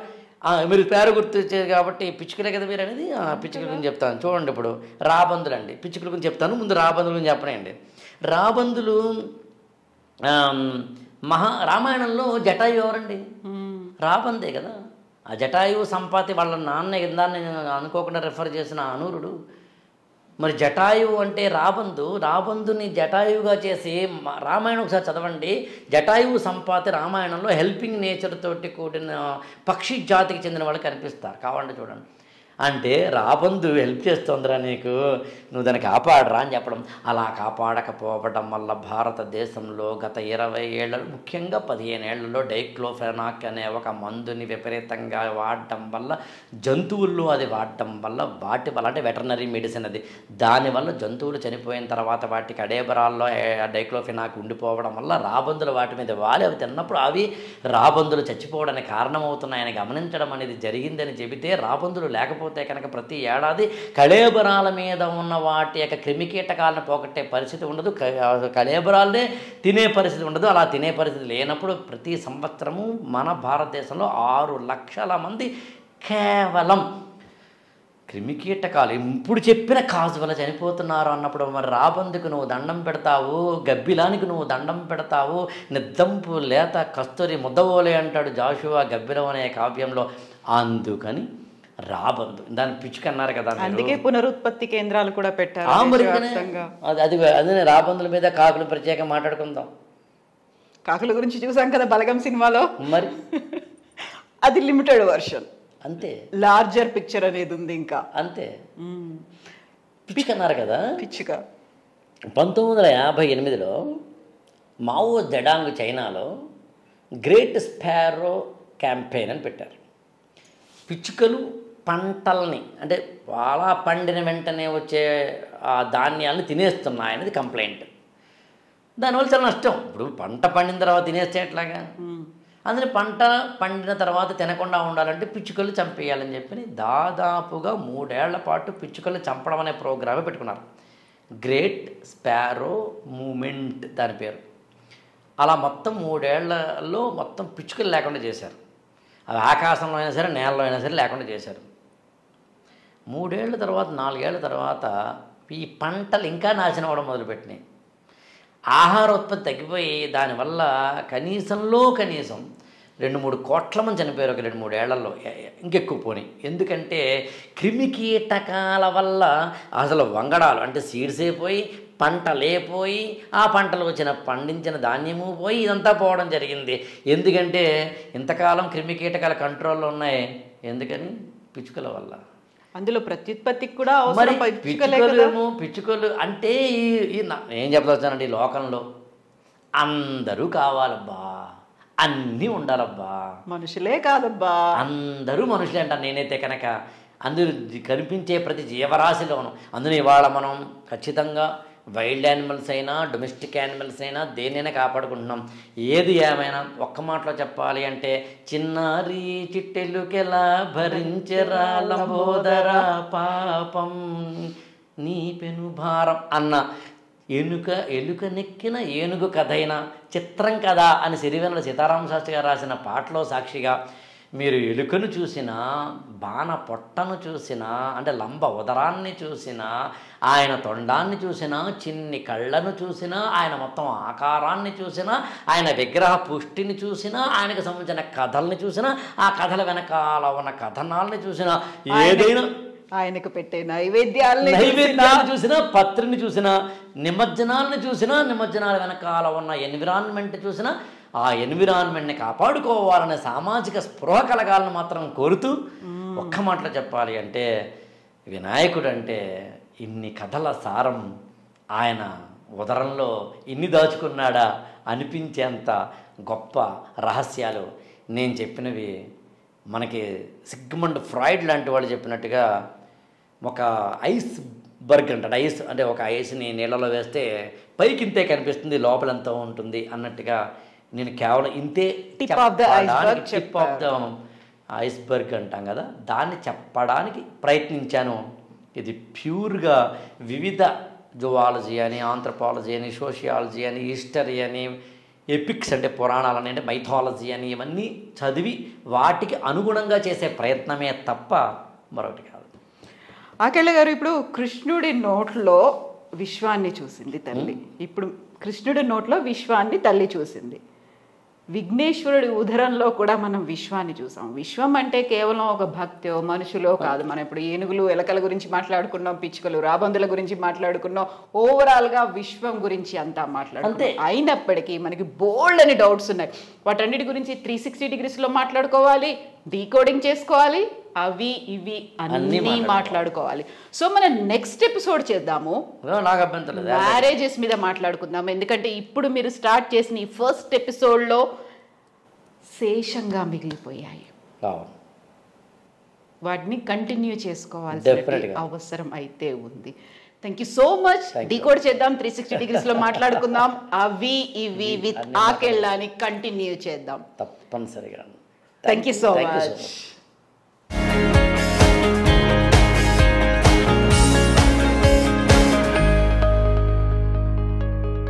మీరు స్పారో గుర్తొచ్చేది కాబట్టి పిచ్చుకలే కదా మీరు అనేది. పిచ్చుకల గురించి చెప్తాను చూడండి. ఇప్పుడు రాబందులు అండి, పిచ్చుకల గురించి చెప్తాను. ముందు రాబందుల గురించి చెప్పనండి. రాబందులు రామాయణంలో జటాయు ఎవరండి? రాబందే కదా. ఆ జటాయు సంపాతి వాళ్ళ నాన్న ఇందాన్ని అనుకోకుండా రెఫర్ చేసిన అనూరుడు. మరి జటాయువు అంటే రాబందుని జటాయువుగా చేసి రామాయణం ఒకసారి చదవండి. జటాయువు సంపాతి రామాయణంలో హెల్పింగ్ నేచర్ తోటి కూడిన పక్షి జాతికి చెందిన వాళ్ళు కనిపిస్తారు. కావాలంటే చూడండి. అంటే రాబందు హెల్ప్ చేస్తుందిరా నీకు, నువ్వు దాన్ని కాపాడరా అని చెప్పడం. అలా కాపాడకపోవడం వల్ల భారతదేశంలో గత 20 ఏళ్ళలో, ముఖ్యంగా 15 ఏళ్లలో డైక్లోఫెనాక్ అనే ఒక మందుని విపరీతంగా వాడటం వల్ల, జంతువుల్లో అది వాడటం వల్ల వాటి వల్ల అంటే వెటర్నరీ మెడిసిన్ అది, దానివల్ల జంతువులు చనిపోయిన తర్వాత వాటికి అడేబరాల్లో డైక్లోఫెనాక్ ఉండిపోవడం వల్ల రాబందులు వాటి మీద వాలి అవి తిన్నప్పుడు అవి రాబందులు చచ్చిపోవడానికి కారణమవుతున్నాయని గమనించడం అనేది జరిగిందని చెబితే, రాబందులు లేకపోతే కనుక ప్రతి ఏడాది కళేబరాల మీద ఉన్న వాటి యొక్క క్రిమికీటకాలను పోగొట్టే పరిస్థితి ఉండదు, కళేబరాలనే తినే పరిస్థితి ఉండదు. అలా తినే పరిస్థితి లేనప్పుడు ప్రతి సంవత్సరము మన భారతదేశంలో 6 లక్షల మంది కేవలం క్రిమికీటకాలు ఇప్పుడు చెప్పిన కాజు వల్ల చనిపోతున్నారు అన్నప్పుడు మరి రాబందుకు నువ్వు దండం పెడతావు, గబ్బిలానికి నువ్వు దండం పెడతావు, నిద్దంపు లేత కస్తూరి ముద్దవోలే అంటాడు జాషువా గబ్బిలం అనే కావ్యంలో. అందుకని రాబందు దాని పిచ్చుక అన్నారు కదా, అందుకే పునరుత్పత్తి కేంద్రాలు కూడా పెట్టారు. అదే రాబందుల మీద కాకులు ప్రత్యేకంగా మాట్లాడుకుందాం. కాకుల గురించి చూసాం కదా బలగం సినిమాలో. మరి అది లిమిటెడ్ వర్షన్ అంతే, లార్జర్ పిక్చర్ అనేది ఉంది ఇంకా అంతే. పిచ్చుక అన్నారు కదా, పిచ్చుక 1958లో మావో జెడాంగ్ చైనాలో గ్రేట్ స్పారో క్యాంపెయిన్ అని పెట్టారు. పిచ్చుకలు పంటల్ని అంటే అలా పండిన వెంటనే వచ్చే ఆ ధాన్యాలను తినేస్తున్నాయనేది కంప్లైంట్. దానివల్ల చాలా నష్టం. ఇప్పుడు పంట పండిన తర్వాత తినేస్తే ఎట్లాగా? అందులో పంట పండిన తర్వాత తినకుండా ఉండాలంటే పిచ్చుకలు చంపేయాలని చెప్పి దాదాపుగా 3 ఏళ్ల పాటు పిచ్చుకలు చంపడం అనే ప్రోగ్రామే పెట్టుకున్నారు. గ్రేట్ స్పారో మూమెంట్ దాని పేరు. అలా మొత్తం 3 ఏళ్లలో మొత్తం పిచ్చుకలు లేకుండా చేశారు. అవి ఆకాశంలో అయినా సరే నేలలో అయినా సరే లేకుండా చేశారు. 3 ఏళ్ల తర్వాత 4 ఏళ్ల తర్వాత ఈ పంటలు ఇంకా నాశనం అవ్వడం మొదలుపెట్టినాయి. ఆహార ఉత్పత్తి తగ్గిపోయి దానివల్ల కనీసం 2-3 కోట్ల మంది చనిపోయారు ఒక 2-3 ఏళ్లలో, ఇంకెక్కువ పోనీ. ఎందుకంటే క్రిమికీటకాల వల్ల అసలు వంగడాలు అంటే సీడ్సే పోయి, పంటలే పోయి, ఆ పంటలు పండించిన ధాన్యము పోయి, ఇదంతా పోవడం జరిగింది. ఎందుకంటే ఇంతకాలం క్రిమికీటకాల కంట్రోల్లో ఉన్నాయి. ఎందుకని? పిచ్చుకల వల్ల. అందులో ప్రత్యుత్పత్తికి కూడా మరి పిచ్చుకలు అంటే ఏం చెప్పదొచ్చానండి, ఈ లోకంలో అందరూ కావాలబ్బా, అన్నీ ఉండాలబ్బా, మనుషులే కాదబ్బా, అందరూ మనుషులే అంటాను నేనైతే కనుక. అందరూ కనిపించే ప్రతి జీవరాశిలోను అందులో ఇవాళ మనం ఖచ్చితంగా వైల్డ్ యానిమల్స్ అయినా డొమెస్టిక్ యానిమల్స్ అయినా దేన్నైనా కాపాడుకుంటున్నాం. ఏది ఏమైనా ఒక్క మాటలో చెప్పాలి అంటే చిన్నారి చిట్టెలుకెలా భరించరా లంబోదరా పాపం నీ పెను భారం అన్న ఎలుక నెక్కిన ఏనుగు కథ అయినా చిత్రం కదా అని సిరివెన్నెల సీతారామ శాస్త్రి గారు రాసిన పాటలో సాక్షిగా మీరు ఎలుకను చూసినా బాణ పొట్టను చూసినా అంటే లంబ ఉదరాన్ని చూసినా ఆయన తొండాన్ని చూసినా చిన్ని కళ్ళను చూసినా ఆయన మొత్తం ఆకారాన్ని చూసినా ఆయన విగ్రహ పుష్టిని చూసినా ఆయనకు సంబంధించిన కథల్ని చూసినా ఆ కథల వెనకాల ఉన్న కథనాలని చూసినా ఏదైనా ఆయనకు పెట్టే నైవేద్యాలను చూసినా పత్రిని చూసినా నిమజ్జనాలను చూసినా నిమజ్జనాల వెనకాల ఉన్న ఎన్విరాన్మెంట్ చూసినా ఆ ఎన్విరాన్మెంట్ని కాపాడుకోవాలనే సామాజిక స్పృహ కలగాలని మాత్రం కోరుతూ ఒక్క మాటలో చెప్పాలి అంటే వినాయకుడు అంటే ఇన్ని కథల సారం ఆయన ఉదరంలో ఇన్ని దాచుకున్నాడా అనిపించేంత గొప్ప రహస్యాలు నేను చెప్పినవి. మనకి సిగ్మండ్ ఫ్రాయిడ్ లాంటి వాళ్ళు చెప్పినట్టుగా ఒక ఐస్ బర్గ్ అంటాడు. ఐస్ అంటే ఒక ఐస్ని నీళ్ళలో వేస్తే పైకి ఇంతే కనిపిస్తుంది లోపల ఎంత ఉంటుంది అన్నట్టుగా నేను కేవలం ఇంతే టిప్ ఆఫ్ ద ఐస్బర్గ్ అంటాం కదా, దాన్ని చెప్పడానికి ప్రయత్నించాను. ఇది ప్యూర్గా వివిధ జువాలజీ అని ఆంథ్రపాలజీ అని సోషియాలజీ అని హిస్టరీ అని ఎపిక్స్ అంటే పురాణాలని అంటే మైథాలజీ అని ఇవన్నీ చదివి వాటికి అనుగుణంగా చేసే ప్రయత్నమే తప్ప మరొకటి కాదు. ఆకెళ్ళ గారు, ఇప్పుడు కృష్ణుడి నోట్లో విశ్వాన్ని చూసింది తల్లి, ఇప్పుడు కృష్ణుడి నోట్లో విశ్వాన్ని తల్లి చూసింది. విఘ్నేశ్వరుడి ఉదరంలో కూడా మనం విశ్వాన్ని చూసాం. విశ్వం అంటే కేవలం ఒక భక్తో మనుషులో కాదు. మనం ఇప్పుడు ఏనుగులు ఎలకల గురించి మాట్లాడుకున్నాం, పిచ్చుకలు రాబందుల గురించి మాట్లాడుకున్నాం, ఓవరాల్గా విశ్వం గురించి అంతా మాట్లాడుకుంటే అయినప్పటికీ మనకి బోల్డ్ అని డౌట్స్ ఉన్నాయి. వాటన్నిటి గురించి 360 degreesలో మాట్లాడుకోవాలి, డీకోడింగ్ చేసుకోవాలి, అవి ఇవి అన్నీ మాట్లాడుకోవాలి. సో మనం నెక్స్ట్ ఎపిసోడ్ చేద్దాము, మ్యారేజెస్ మీద మాట్లాడుకుందాం. ఎందుకంటే ఇప్పుడు మీరు స్టార్ట్ చేసిన ఈ ఫస్ట్ ఎపిసోడ్లో శేషంగా మిగిలిపోయాయి, వాటిని కంటిన్యూ చేసుకోవాల్సిన అవసరం అయితే ఉంది. Thank you so much. Decode చేద్దాం, 360 degreesలో మాట్లాడుకుందాం, అవి ఇవి విత్ ఆకెళ్ళని కంటిన్యూ చేద్దాం తప్పనిసరిగా. Thank you so much.